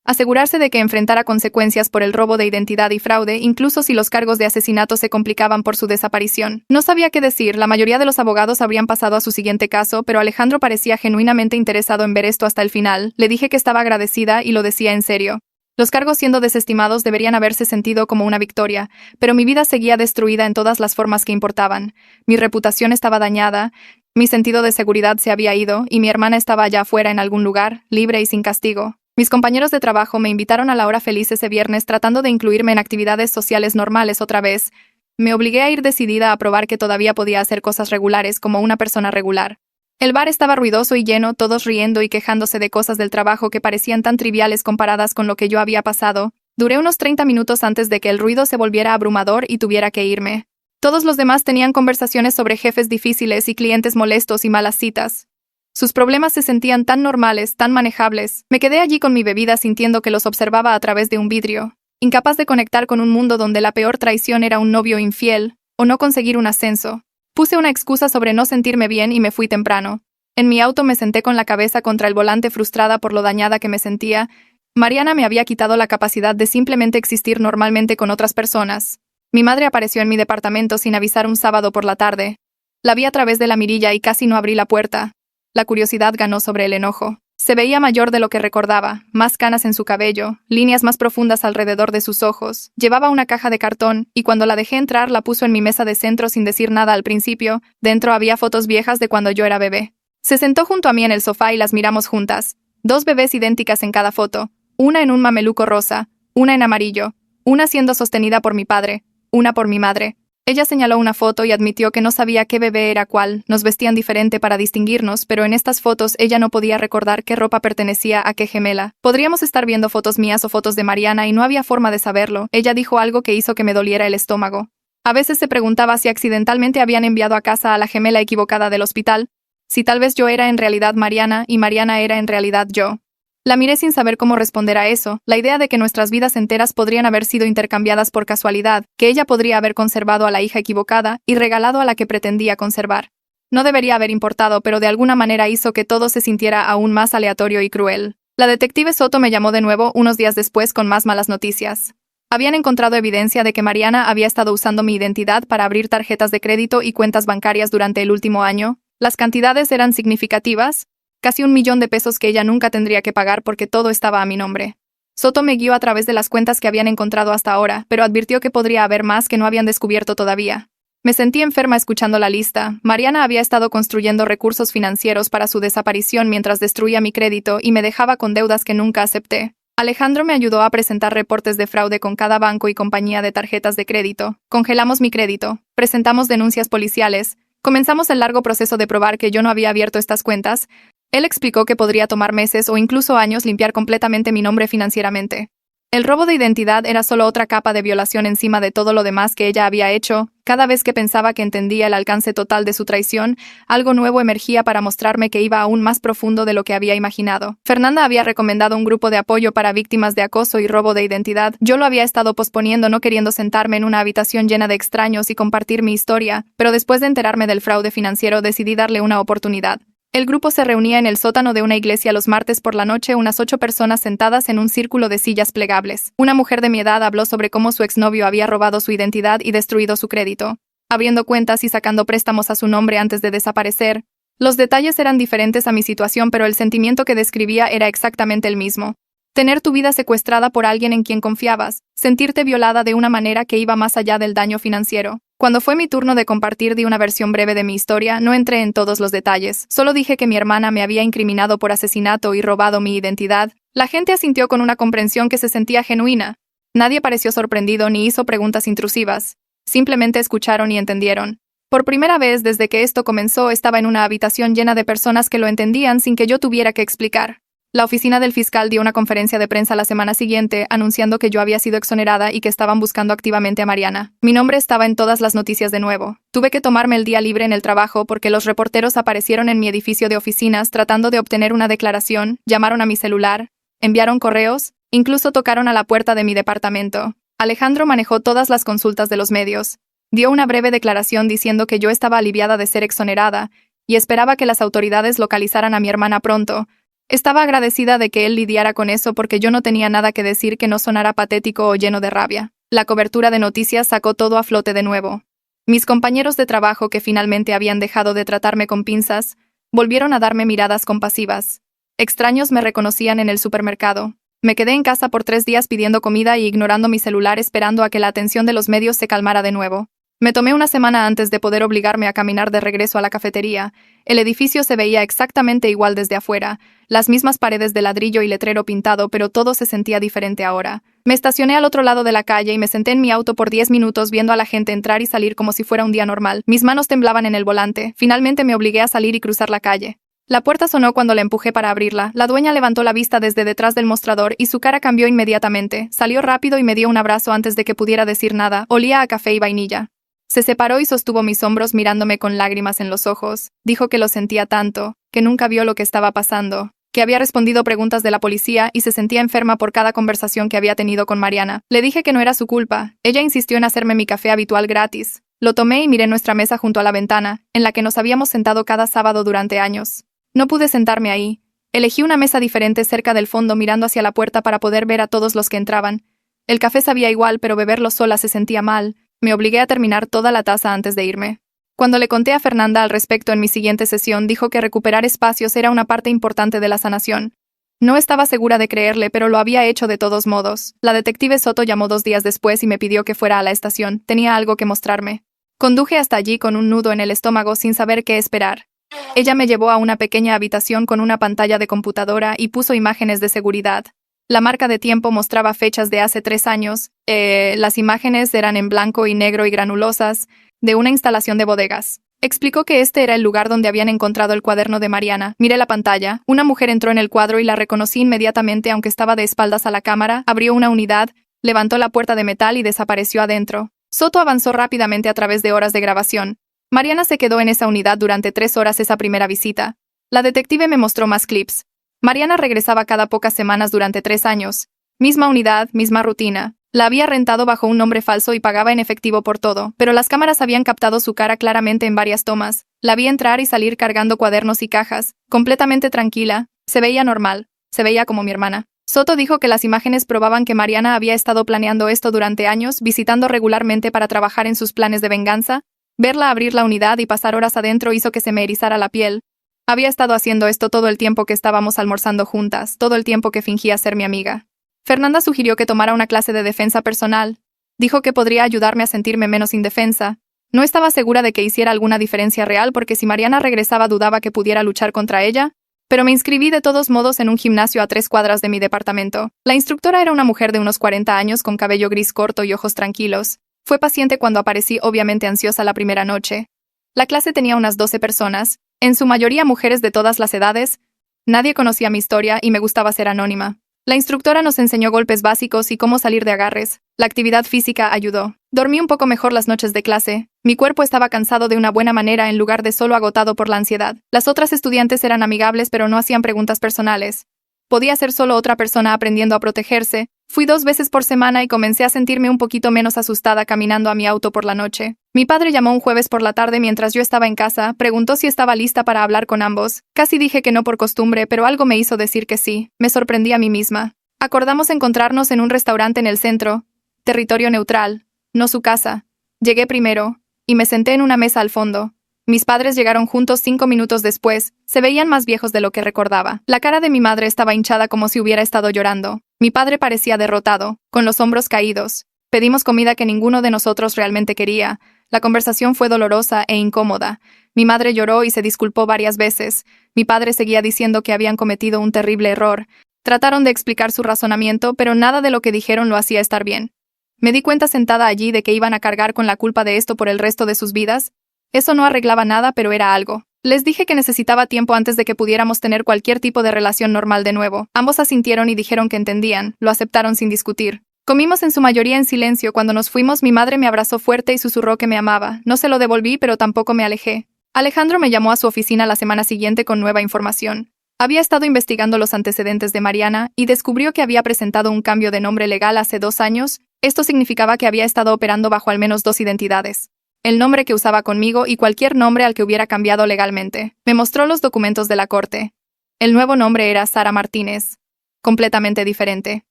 Asegurarse de que enfrentara consecuencias por el robo de identidad y fraude, incluso si los cargos de asesinato se complicaban por su desaparición. No sabía qué decir, la mayoría de los abogados habrían pasado a su siguiente caso, pero Alejandro parecía genuinamente interesado en ver esto hasta el final. Le dije que estaba agradecida y lo decía en serio. Los cargos siendo desestimados deberían haberse sentido como una victoria, pero mi vida seguía destruida en todas las formas que importaban. Mi reputación estaba dañada, mi sentido de seguridad se había ido, y mi hermana estaba allá afuera en algún lugar, libre y sin castigo. Mis compañeros de trabajo me invitaron a la hora feliz ese viernes tratando de incluirme en actividades sociales normales otra vez. Me obligué a ir decidida a probar que todavía podía hacer cosas regulares como una persona regular. El bar estaba ruidoso y lleno, todos riendo y quejándose de cosas del trabajo que parecían tan triviales comparadas con lo que yo había pasado. Duré unos 30 minutos antes de que el ruido se volviera abrumador y tuviera que irme. Todos los demás tenían conversaciones sobre jefes difíciles y clientes molestos y malas citas. Sus problemas se sentían tan normales, tan manejables. Me quedé allí con mi bebida sintiendo que los observaba a través de un vidrio, incapaz de conectar con un mundo donde la peor traición era un novio infiel, o no conseguir un ascenso. Puse una excusa sobre no sentirme bien y me fui temprano. En mi auto me senté con la cabeza contra el volante frustrada por lo dañada que me sentía. Mariana me había quitado la capacidad de simplemente existir normalmente con otras personas. Mi madre apareció en mi departamento sin avisar un sábado por la tarde. La vi a través de la mirilla y casi no abrí la puerta. La curiosidad ganó sobre el enojo. Se veía mayor de lo que recordaba, más canas en su cabello, líneas más profundas alrededor de sus ojos. Llevaba una caja de cartón, y cuando la dejé entrar la puso en mi mesa de centro sin decir nada al principio. Dentro había fotos viejas de cuando yo era bebé. Se sentó junto a mí en el sofá y las miramos juntas. 2 bebés idénticas en cada foto, una en un mameluco rosa, una en amarillo, una siendo sostenida por mi padre, una por mi madre. Ella señaló una foto y admitió que no sabía qué bebé era cuál, nos vestían diferente para distinguirnos, pero en estas fotos ella no podía recordar qué ropa pertenecía a qué gemela. Podríamos estar viendo fotos mías o fotos de Mariana y no había forma de saberlo. Ella dijo algo que hizo que me doliera el estómago. A veces se preguntaba si accidentalmente habían enviado a casa a la gemela equivocada del hospital, si tal vez yo era en realidad Mariana y Mariana era en realidad yo. La miré sin saber cómo responder a eso, la idea de que nuestras vidas enteras podrían haber sido intercambiadas por casualidad, que ella podría haber conservado a la hija equivocada y regalado a la que pretendía conservar. No debería haber importado, pero de alguna manera hizo que todo se sintiera aún más aleatorio y cruel. La detective Soto me llamó de nuevo unos días después con más malas noticias. Habían encontrado evidencia de que Mariana había estado usando mi identidad para abrir tarjetas de crédito y cuentas bancarias durante el último año. Las cantidades eran significativas, casi $1.000.000 que ella nunca tendría que pagar porque todo estaba a mi nombre. Soto me guió a través de las cuentas que habían encontrado hasta ahora, pero advirtió que podría haber más que no habían descubierto todavía. Me sentí enferma escuchando la lista. Mariana había estado construyendo recursos financieros para su desaparición mientras destruía mi crédito y me dejaba con deudas que nunca acepté. Alejandro me ayudó a presentar reportes de fraude con cada banco y compañía de tarjetas de crédito. Congelamos mi crédito. Presentamos denuncias policiales. Comenzamos el largo proceso de probar que yo no había abierto estas cuentas. Él explicó que podría tomar meses o incluso años limpiar completamente mi nombre financieramente. El robo de identidad era solo otra capa de violación encima de todo lo demás que ella había hecho. Cada vez que pensaba que entendía el alcance total de su traición, algo nuevo emergía para mostrarme que iba aún más profundo de lo que había imaginado. Fernanda había recomendado un grupo de apoyo para víctimas de acoso y robo de identidad. Yo lo había estado posponiendo no queriendo sentarme en una habitación llena de extraños y compartir mi historia, pero después de enterarme del fraude financiero decidí darle una oportunidad. El grupo se reunía en el sótano de una iglesia los martes por la noche, unas 8 personas sentadas en un círculo de sillas plegables. Una mujer de mi edad habló sobre cómo su exnovio había robado su identidad y destruido su crédito, abriendo cuentas y sacando préstamos a su nombre antes de desaparecer. Los detalles eran diferentes a mi situación, pero el sentimiento que describía era exactamente el mismo. Tener tu vida secuestrada por alguien en quien confiabas, sentirte violada de una manera que iba más allá del daño financiero. Cuando fue mi turno de compartir una versión breve de mi historia, no entré en todos los detalles, solo dije que mi hermana me había incriminado por asesinato y robado mi identidad. La gente asintió con una comprensión que se sentía genuina. Nadie pareció sorprendido ni hizo preguntas intrusivas. Simplemente escucharon y entendieron. Por primera vez desde que esto comenzó estaba en una habitación llena de personas que lo entendían sin que yo tuviera que explicar. La oficina del fiscal dio una conferencia de prensa la semana siguiente, anunciando que yo había sido exonerada y que estaban buscando activamente a Mariana. Mi nombre estaba en todas las noticias de nuevo. Tuve que tomarme el día libre en el trabajo porque los reporteros aparecieron en mi edificio de oficinas tratando de obtener una declaración, llamaron a mi celular, enviaron correos, incluso tocaron a la puerta de mi departamento. Alejandro manejó todas las consultas de los medios. Dio una breve declaración diciendo que yo estaba aliviada de ser exonerada y esperaba que las autoridades localizaran a mi hermana pronto. Estaba agradecida de que él lidiara con eso porque yo no tenía nada que decir que no sonara patético o lleno de rabia. La cobertura de noticias sacó todo a flote de nuevo. Mis compañeros de trabajo, que finalmente habían dejado de tratarme con pinzas, volvieron a darme miradas compasivas. Extraños me reconocían en el supermercado. Me quedé en casa por 3 días pidiendo comida y ignorando mi celular esperando a que la atención de los medios se calmara de nuevo. Me tomé una semana antes de poder obligarme a caminar de regreso a la cafetería. El edificio se veía exactamente igual desde afuera, las mismas paredes de ladrillo y letrero pintado, pero todo se sentía diferente ahora. Me estacioné al otro lado de la calle y me senté en mi auto por 10 minutos viendo a la gente entrar y salir como si fuera un día normal. Mis manos temblaban en el volante. Finalmente me obligué a salir y cruzar la calle. La puerta sonó cuando la empujé para abrirla. La dueña levantó la vista desde detrás del mostrador y su cara cambió inmediatamente. Salió rápido y me dio un abrazo antes de que pudiera decir nada. Olía a café y vainilla. Se separó y sostuvo mis hombros mirándome con lágrimas en los ojos. Dijo que lo sentía tanto, que nunca vio lo que estaba pasando, que había respondido preguntas de la policía y se sentía enferma por cada conversación que había tenido con Mariana. Le dije que no era su culpa. Ella insistió en hacerme mi café habitual gratis. Lo tomé y miré nuestra mesa junto a la ventana, en la que nos habíamos sentado cada sábado durante años. No pude sentarme ahí. Elegí una mesa diferente cerca del fondo mirando hacia la puerta para poder ver a todos los que entraban. El café sabía igual, pero beberlo sola se sentía mal. Me obligué a terminar toda la taza antes de irme. Cuando le conté a Fernanda al respecto en mi siguiente sesión, dijo que recuperar espacios era una parte importante de la sanación. No estaba segura de creerle, pero lo había hecho de todos modos. La detective Soto llamó 2 días después y me pidió que fuera a la estación. Tenía algo que mostrarme. Conduje hasta allí con un nudo en el estómago sin saber qué esperar. Ella me llevó a una pequeña habitación con una pantalla de computadora y puso imágenes de seguridad. La marca de tiempo mostraba fechas de hace 3 años. Las imágenes eran en blanco y negro y granulosas, de una instalación de bodegas. Explicó que este era el lugar donde habían encontrado el cuaderno de Mariana. Miré la pantalla. Una mujer entró en el cuadro y la reconocí inmediatamente aunque estaba de espaldas a la cámara, abrió una unidad, levantó la puerta de metal y desapareció adentro. Soto avanzó rápidamente a través de horas de grabación. Mariana se quedó en esa unidad durante 3 horas esa primera visita. La detective me mostró más clips. Mariana regresaba cada pocas semanas durante 3 años. Misma unidad, misma rutina. La había rentado bajo un nombre falso y pagaba en efectivo por todo, pero las cámaras habían captado su cara claramente en varias tomas. La vi entrar y salir cargando cuadernos y cajas, completamente tranquila. Se veía normal. Se veía como mi hermana. Soto dijo que las imágenes probaban que Mariana había estado planeando esto durante años, visitando regularmente para trabajar en sus planes de venganza. Verla abrir la unidad y pasar horas adentro hizo que se me erizara la piel. Había estado haciendo esto todo el tiempo que estábamos almorzando juntas, todo el tiempo que fingía ser mi amiga. Fernanda sugirió que tomara una clase de defensa personal. Dijo que podría ayudarme a sentirme menos indefensa. No estaba segura de que hiciera alguna diferencia real porque si Mariana regresaba dudaba que pudiera luchar contra ella, pero me inscribí de todos modos en un gimnasio a 3 cuadras de mi departamento. La instructora era una mujer de unos 40 años con cabello gris corto y ojos tranquilos. Fue paciente cuando aparecí, obviamente ansiosa la primera noche. La clase tenía unas 12 personas, en su mayoría mujeres de todas las edades. Nadie conocía mi historia y me gustaba ser anónima. La instructora nos enseñó golpes básicos y cómo salir de agarres. La actividad física ayudó. Dormí un poco mejor las noches de clase. Mi cuerpo estaba cansado de una buena manera en lugar de solo agotado por la ansiedad. Las otras estudiantes eran amigables pero no hacían preguntas personales. Podía ser solo otra persona aprendiendo a protegerse. Fui 2 veces por semana y comencé a sentirme un poquito menos asustada caminando a mi auto por la noche. Mi padre llamó un jueves por la tarde mientras yo estaba en casa, preguntó si estaba lista para hablar con ambos. Casi dije que no por costumbre, pero algo me hizo decir que sí. Me sorprendí a mí misma. Acordamos encontrarnos en un restaurante en el centro. Territorio neutral, no su casa. Llegué primero, y me senté en una mesa al fondo. Mis padres llegaron juntos 5 minutos después. Se veían más viejos de lo que recordaba. La cara de mi madre estaba hinchada como si hubiera estado llorando. Mi padre parecía derrotado, con los hombros caídos. Pedimos comida que ninguno de nosotros realmente quería. La conversación fue dolorosa e incómoda. Mi madre lloró y se disculpó varias veces. Mi padre seguía diciendo que habían cometido un terrible error. Trataron de explicar su razonamiento, pero nada de lo que dijeron lo hacía estar bien. Me di cuenta sentada allí de que iban a cargar con la culpa de esto por el resto de sus vidas. Eso no arreglaba nada, pero era algo. Les dije que necesitaba tiempo antes de que pudiéramos tener cualquier tipo de relación normal de nuevo. Ambos asintieron y dijeron que entendían, lo aceptaron sin discutir. Comimos en su mayoría en silencio. Cuando nos fuimos, mi madre me abrazó fuerte y susurró que me amaba. No se lo devolví, pero tampoco me alejé. Alejandro me llamó a su oficina la semana siguiente con nueva información. Había estado investigando los antecedentes de Mariana y descubrió que había presentado un cambio de nombre legal hace 2 años. Esto significaba que había estado operando bajo al menos 2 identidades. El nombre que usaba conmigo y cualquier nombre al que hubiera cambiado legalmente. Me mostró los documentos de la corte. El nuevo nombre era Sara Martínez. Completamente diferente.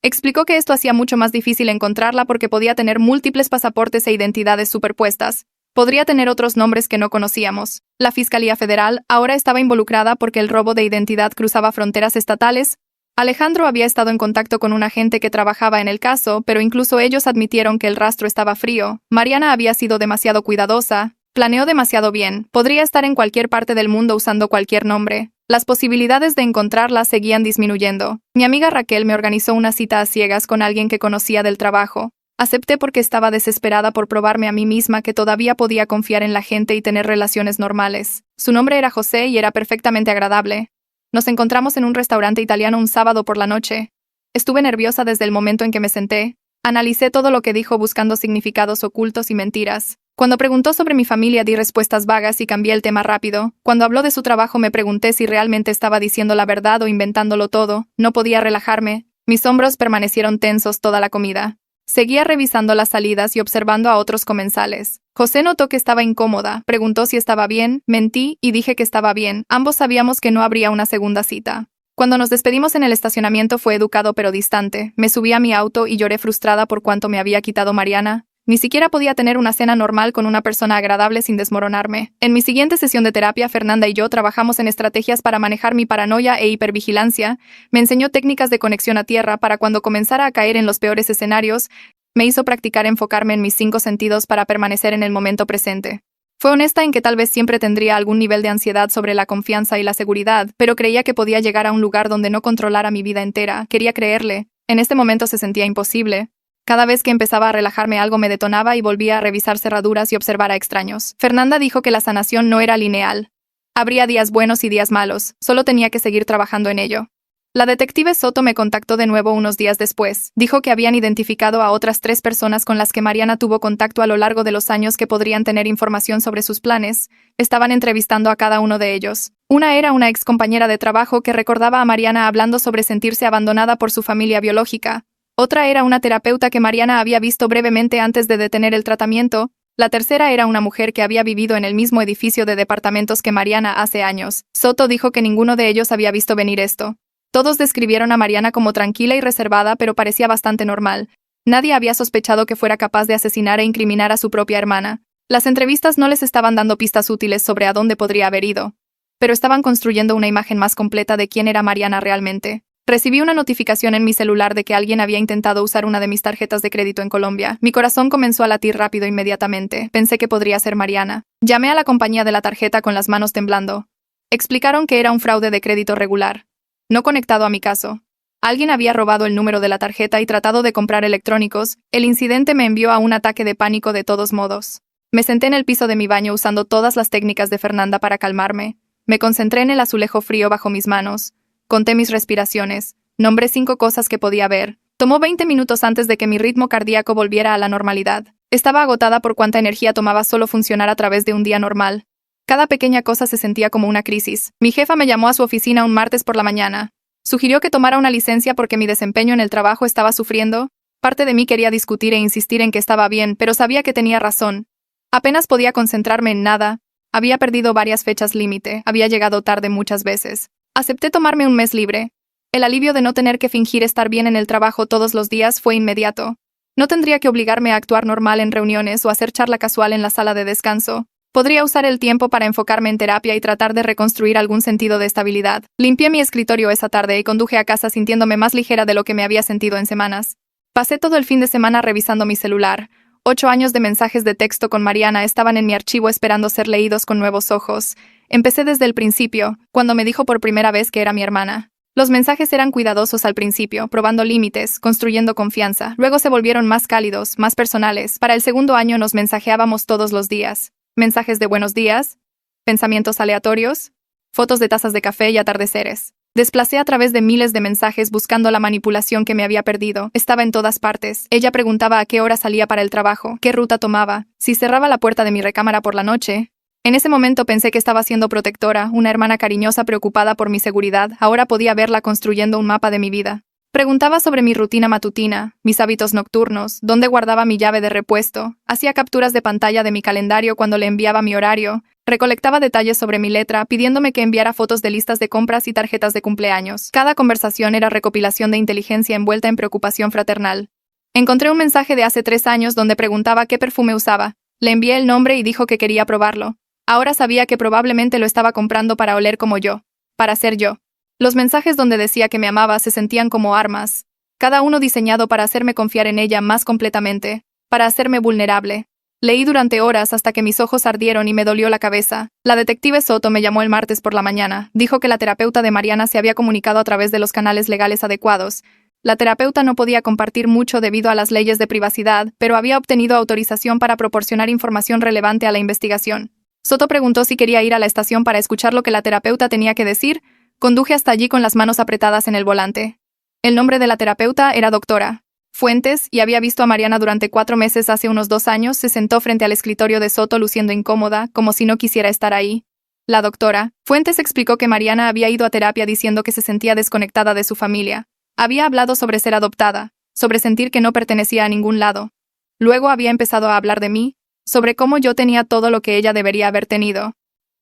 Explicó que esto hacía mucho más difícil encontrarla porque podía tener múltiples pasaportes e identidades superpuestas. Podría tener otros nombres que no conocíamos. La Fiscalía Federal ahora estaba involucrada porque el robo de identidad cruzaba fronteras estatales. Alejandro había estado en contacto con un agente que trabajaba en el caso, pero incluso ellos admitieron que el rastro estaba frío. Mariana había sido demasiado cuidadosa, planeó demasiado bien, podría estar en cualquier parte del mundo usando cualquier nombre. Las posibilidades de encontrarla seguían disminuyendo. Mi amiga Raquel me organizó una cita a ciegas con alguien que conocía del trabajo. Acepté porque estaba desesperada por probarme a mí misma que todavía podía confiar en la gente y tener relaciones normales. Su nombre era José y era perfectamente agradable. Nos encontramos en un restaurante italiano un sábado por la noche. Estuve nerviosa desde el momento en que me senté. Analicé todo lo que dijo buscando significados ocultos y mentiras. Cuando preguntó sobre mi familia di respuestas vagas y cambié el tema rápido. Cuando habló de su trabajo me pregunté si realmente estaba diciendo la verdad o inventándolo todo. No podía relajarme. Mis hombros permanecieron tensos toda la comida. Seguía revisando las salidas y observando a otros comensales. José notó que estaba incómoda, preguntó si estaba bien, mentí y dije que estaba bien. Ambos sabíamos que no habría una segunda cita. Cuando nos despedimos en el estacionamiento fue educado pero distante. Me subí a mi auto y lloré frustrada por cuánto me había quitado Mariana. Ni siquiera podía tener una cena normal con una persona agradable sin desmoronarme. En mi siguiente sesión de terapia, Fernanda y yo trabajamos en estrategias para manejar mi paranoia e hipervigilancia. Me enseñó técnicas de conexión a tierra para cuando comenzara a caer en los peores escenarios. Me hizo practicar enfocarme en mis 5 sentidos para permanecer en el momento presente. Fue honesta en que tal vez siempre tendría algún nivel de ansiedad sobre la confianza y la seguridad, pero creía que podía llegar a un lugar donde no controlara mi vida entera. Quería creerle. En este momento se sentía imposible. Cada vez que empezaba a relajarme algo me detonaba y volvía a revisar cerraduras y observar a extraños. Fernanda dijo que la sanación no era lineal. Habría días buenos y días malos, solo tenía que seguir trabajando en ello. La detective Soto me contactó de nuevo unos días después. Dijo que habían identificado a otras 3 personas con las que Mariana tuvo contacto a lo largo de los años que podrían tener información sobre sus planes. Estaban entrevistando a cada uno de ellos. Una era una ex compañera de trabajo que recordaba a Mariana hablando sobre sentirse abandonada por su familia biológica. Otra era una terapeuta que Mariana había visto brevemente antes de detener el tratamiento. La tercera era una mujer que había vivido en el mismo edificio de departamentos que Mariana hace años. Soto dijo que ninguno de ellos había visto venir esto. Todos describieron a Mariana como tranquila y reservada, pero parecía bastante normal. Nadie había sospechado que fuera capaz de asesinar e incriminar a su propia hermana. Las entrevistas no les estaban dando pistas útiles sobre a dónde podría haber ido, pero estaban construyendo una imagen más completa de quién era Mariana realmente. Recibí una notificación en mi celular de que alguien había intentado usar una de mis tarjetas de crédito en Colombia. Mi corazón comenzó a latir rápido inmediatamente. Pensé que podría ser Mariana. Llamé a la compañía de la tarjeta con las manos temblando. Explicaron que era un fraude de crédito regular, no conectado a mi caso. Alguien había robado el número de la tarjeta y tratado de comprar electrónicos. El incidente me envió a un ataque de pánico de todos modos. Me senté en el piso de mi baño usando todas las técnicas de Fernanda para calmarme. Me concentré en el azulejo frío bajo mis manos. Conté mis respiraciones. Nombré 5 cosas que podía ver. Tomó 20 minutos antes de que mi ritmo cardíaco volviera a la normalidad. Estaba agotada por cuánta energía tomaba solo funcionar a través de un día normal. Cada pequeña cosa se sentía como una crisis. Mi jefa me llamó a su oficina un martes por la mañana. Sugirió que tomara una licencia porque mi desempeño en el trabajo estaba sufriendo. Parte de mí quería discutir e insistir en que estaba bien, pero sabía que tenía razón. Apenas podía concentrarme en nada. Había perdido varias fechas límite. Había llegado tarde muchas veces. Acepté tomarme un mes libre. El alivio de no tener que fingir estar bien en el trabajo todos los días fue inmediato. No tendría que obligarme a actuar normal en reuniones o hacer charla casual en la sala de descanso. Podría usar el tiempo para enfocarme en terapia y tratar de reconstruir algún sentido de estabilidad. Limpié mi escritorio esa tarde y conduje a casa sintiéndome más ligera de lo que me había sentido en semanas. Pasé todo el fin de semana revisando mi celular. 8 años de mensajes de texto con Mariana estaban en mi archivo esperando ser leídos con nuevos ojos. Empecé desde el principio, cuando me dijo por primera vez que era mi hermana. Los mensajes eran cuidadosos al principio, probando límites, construyendo confianza. Luego se volvieron más cálidos, más personales. Para el segundo año nos mensajeábamos todos los días. Mensajes de buenos días, pensamientos aleatorios, fotos de tazas de café y atardeceres. Desplacé a través de miles de mensajes buscando la manipulación que me había perdido. Estaba en todas partes. Ella preguntaba a qué hora salía para el trabajo, qué ruta tomaba, si cerraba la puerta de mi recámara por la noche. En ese momento pensé que estaba siendo protectora, una hermana cariñosa preocupada por mi seguridad. Ahora podía verla construyendo un mapa de mi vida. Preguntaba sobre mi rutina matutina, mis hábitos nocturnos, dónde guardaba mi llave de repuesto, hacía capturas de pantalla de mi calendario cuando le enviaba mi horario, recolectaba detalles sobre mi letra, pidiéndome que enviara fotos de listas de compras y tarjetas de cumpleaños. Cada conversación era recopilación de inteligencia envuelta en preocupación fraternal. Encontré un mensaje de hace 3 años donde preguntaba qué perfume usaba. Le envié el nombre y dijo que quería probarlo. Ahora sabía que probablemente lo estaba comprando para oler como yo, para ser yo. Los mensajes donde decía que me amaba se sentían como armas, cada uno diseñado para hacerme confiar en ella más completamente, para hacerme vulnerable. Leí durante horas hasta que mis ojos ardieron y me dolió la cabeza. La detective Soto me llamó el martes por la mañana. Dijo que la terapeuta de Mariana se había comunicado a través de los canales legales adecuados. La terapeuta no podía compartir mucho debido a las leyes de privacidad, pero había obtenido autorización para proporcionar información relevante a la investigación. Soto preguntó si quería ir a la estación para escuchar lo que la terapeuta tenía que decir. Conduje hasta allí con las manos apretadas en el volante. El nombre de la terapeuta era Doctora Fuentes y había visto a Mariana durante 4 meses hace unos 2 años. Se sentó frente al escritorio de Soto luciendo incómoda, como si no quisiera estar ahí. La doctora Fuentes explicó que Mariana había ido a terapia diciendo que se sentía desconectada de su familia. Había hablado sobre ser adoptada, sobre sentir que no pertenecía a ningún lado. Luego había empezado a hablar de mí, sobre cómo yo tenía todo lo que ella debería haber tenido.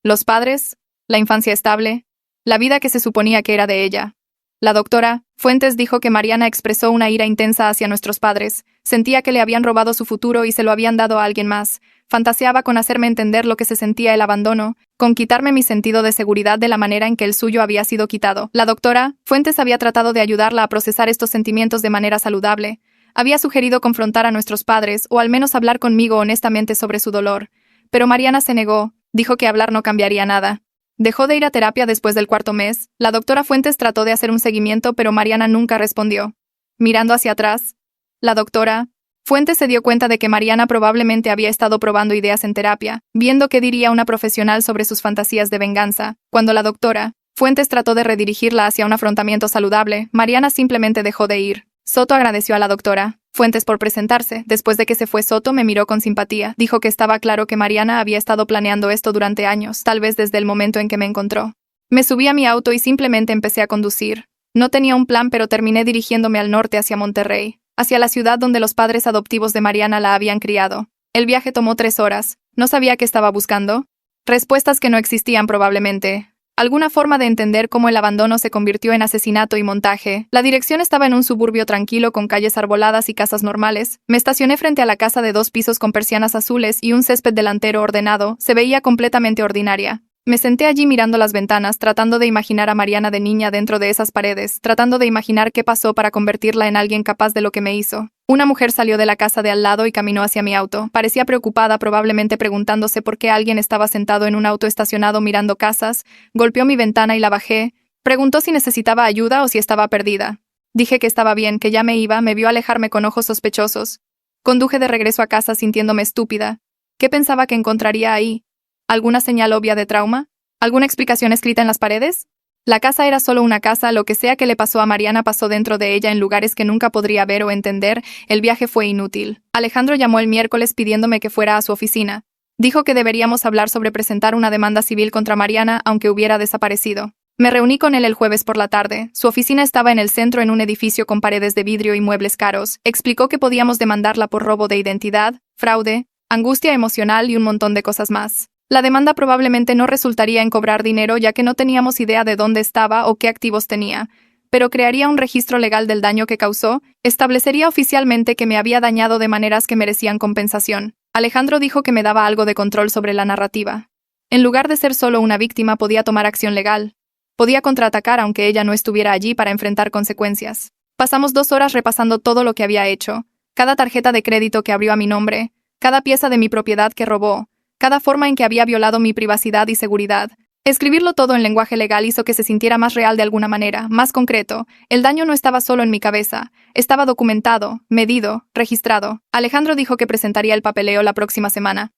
Los padres, la infancia estable, la vida que se suponía que era de ella. La doctora Fuentes dijo que Mariana expresó una ira intensa hacia nuestros padres. Sentía que le habían robado su futuro y se lo habían dado a alguien más. Fantaseaba con hacerme entender lo que se sentía el abandono, con quitarme mi sentido de seguridad de la manera en que el suyo había sido quitado. La doctora Fuentes había tratado de ayudarla a procesar estos sentimientos de manera saludable. Había sugerido confrontar a nuestros padres o al menos hablar conmigo honestamente sobre su dolor. Pero Mariana se negó, dijo que hablar no cambiaría nada. Dejó de ir a terapia después del cuarto mes. La doctora Fuentes trató de hacer un seguimiento, pero Mariana nunca respondió. Mirando hacia atrás, la doctora Fuentes se dio cuenta de que Mariana probablemente había estado probando ideas en terapia, viendo qué diría una profesional sobre sus fantasías de venganza. Cuando la doctora Fuentes trató de redirigirla hacia un afrontamiento saludable, Mariana simplemente dejó de ir. Soto agradeció a la doctora Fuentes por presentarse. Después de que se fue Soto, me miró con simpatía. Dijo que estaba claro que Mariana había estado planeando esto durante años, tal vez desde el momento en que me encontró. Me subí a mi auto y simplemente empecé a conducir. No tenía un plan, pero terminé dirigiéndome al norte hacia Monterrey, hacia la ciudad donde los padres adoptivos de Mariana la habían criado. El viaje tomó 3 horas. ¿No sabía qué estaba buscando? Respuestas que no existían probablemente. Alguna forma de entender cómo el abandono se convirtió en asesinato y montaje. La dirección estaba en un suburbio tranquilo con calles arboladas y casas normales. Me estacioné frente a la casa de 2 pisos con persianas azules y un césped delantero ordenado. Se veía completamente ordinaria. Me senté allí mirando las ventanas, tratando de imaginar a Mariana de niña dentro de esas paredes, tratando de imaginar qué pasó para convertirla en alguien capaz de lo que me hizo. Una mujer salió de la casa de al lado y caminó hacia mi auto. Parecía preocupada, probablemente preguntándose por qué alguien estaba sentado en un auto estacionado mirando casas. Golpeó mi ventana y la bajé. Preguntó si necesitaba ayuda o si estaba perdida. Dije que estaba bien, que ya me iba. Me vio alejarme con ojos sospechosos. Conduje de regreso a casa sintiéndome estúpida. ¿Qué pensaba que encontraría ahí? ¿Alguna señal obvia de trauma? ¿Alguna explicación escrita en las paredes? La casa era solo una casa, lo que sea que le pasó a Mariana pasó dentro de ella en lugares que nunca podría ver o entender. El viaje fue inútil. Alejandro llamó el miércoles pidiéndome que fuera a su oficina. Dijo que deberíamos hablar sobre presentar una demanda civil contra Mariana aunque hubiera desaparecido. Me reuní con él el jueves por la tarde. Su oficina estaba en el centro en un edificio con paredes de vidrio y muebles caros. Explicó que podíamos demandarla por robo de identidad, fraude, angustia emocional y un montón de cosas más. La demanda probablemente no resultaría en cobrar dinero ya que no teníamos idea de dónde estaba o qué activos tenía, pero crearía un registro legal del daño que causó, establecería oficialmente que me había dañado de maneras que merecían compensación. Alejandro dijo que me daba algo de control sobre la narrativa. En lugar de ser solo una víctima, podía tomar acción legal. Podía contraatacar aunque ella no estuviera allí para enfrentar consecuencias. Pasamos 2 horas repasando todo lo que había hecho, cada tarjeta de crédito que abrió a mi nombre, cada pieza de mi propiedad que robó, cada forma en que había violado mi privacidad y seguridad. Escribirlo todo en lenguaje legal hizo que se sintiera más real de alguna manera, más concreto. El daño no estaba solo en mi cabeza, estaba documentado, medido, registrado. Alejandro dijo que presentaría el papeleo la próxima semana.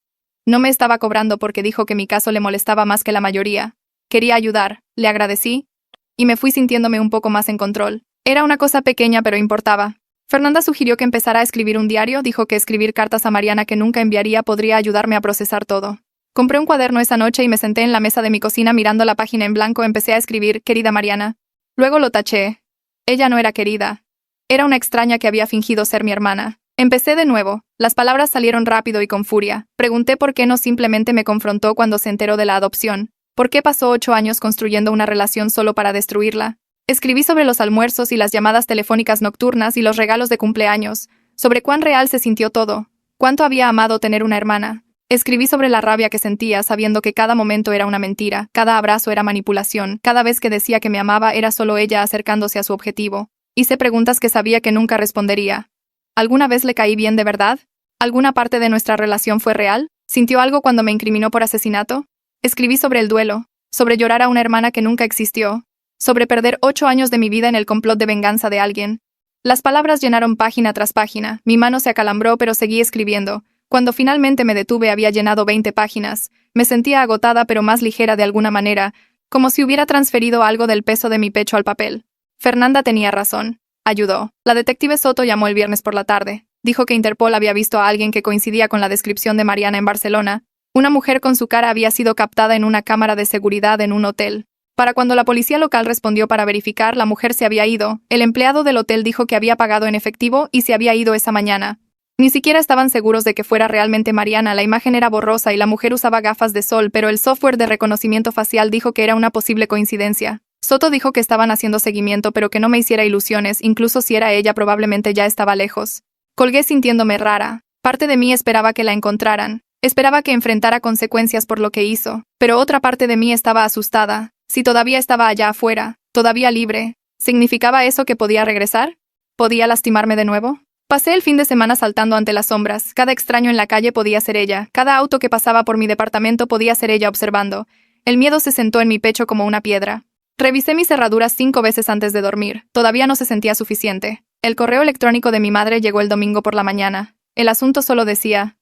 No me estaba cobrando porque dijo que mi caso le molestaba más que la mayoría. Quería ayudar, le agradecí, y me fui sintiéndome un poco más en control. Era una cosa pequeña pero importaba. Fernanda sugirió que empezara a escribir un diario, dijo que escribir cartas a Mariana que nunca enviaría podría ayudarme a procesar todo. Compré un cuaderno esa noche y me senté en la mesa de mi cocina mirando la página en blanco. Empecé a escribir, querida Mariana. Luego lo taché. Ella no era querida. Era una extraña que había fingido ser mi hermana. Empecé de nuevo. Las palabras salieron rápido y con furia. Pregunté por qué no simplemente me confrontó cuando se enteró de la adopción. ¿Por qué pasó 8 años construyendo una relación solo para destruirla? Escribí sobre los almuerzos y las llamadas telefónicas nocturnas y los regalos de cumpleaños, sobre cuán real se sintió todo, cuánto había amado tener una hermana. Escribí sobre la rabia que sentía sabiendo que cada momento era una mentira, cada abrazo era manipulación, cada vez que decía que me amaba era solo ella acercándose a su objetivo. Hice preguntas que sabía que nunca respondería. ¿Alguna vez le caí bien de verdad? ¿Alguna parte de nuestra relación fue real? ¿Sintió algo cuando me incriminó por asesinato? Escribí sobre el duelo, sobre llorar a una hermana que nunca existió, sobre perder 8 años de mi vida en el complot de venganza de alguien. Las palabras llenaron página tras página, mi mano se acalambró pero seguí escribiendo. Cuando finalmente me detuve había llenado 20 páginas. Me sentía agotada pero más ligera de alguna manera, como si hubiera transferido algo del peso de mi pecho al papel. Fernanda tenía razón. Ayudó. La detective Soto llamó el viernes por la tarde. Dijo que Interpol había visto a alguien que coincidía con la descripción de Mariana en Barcelona. Una mujer con su cara había sido captada en una cámara de seguridad en un hotel. Para cuando la policía local respondió para verificar, la mujer se había ido. El empleado del hotel dijo que había pagado en efectivo y se había ido esa mañana. Ni siquiera estaban seguros de que fuera realmente Mariana. La imagen era borrosa y la mujer usaba gafas de sol, pero el software de reconocimiento facial dijo que era una posible coincidencia. Soto dijo que estaban haciendo seguimiento, pero que no me hiciera ilusiones, incluso si era ella probablemente ya estaba lejos. Colgué sintiéndome rara. Parte de mí esperaba que la encontraran. Esperaba que enfrentara consecuencias por lo que hizo, pero otra parte de mí estaba asustada. Si todavía estaba allá afuera, todavía libre, ¿significaba eso que podía regresar? ¿Podía lastimarme de nuevo? Pasé el fin de semana saltando ante las sombras. Cada extraño en la calle podía ser ella. Cada auto que pasaba por mi departamento podía ser ella observando. El miedo se sentó en mi pecho como una piedra. Revisé mis cerraduras 5 veces antes de dormir. Todavía no se sentía suficiente. El correo electrónico de mi madre llegó el domingo por la mañana. El asunto solo decía: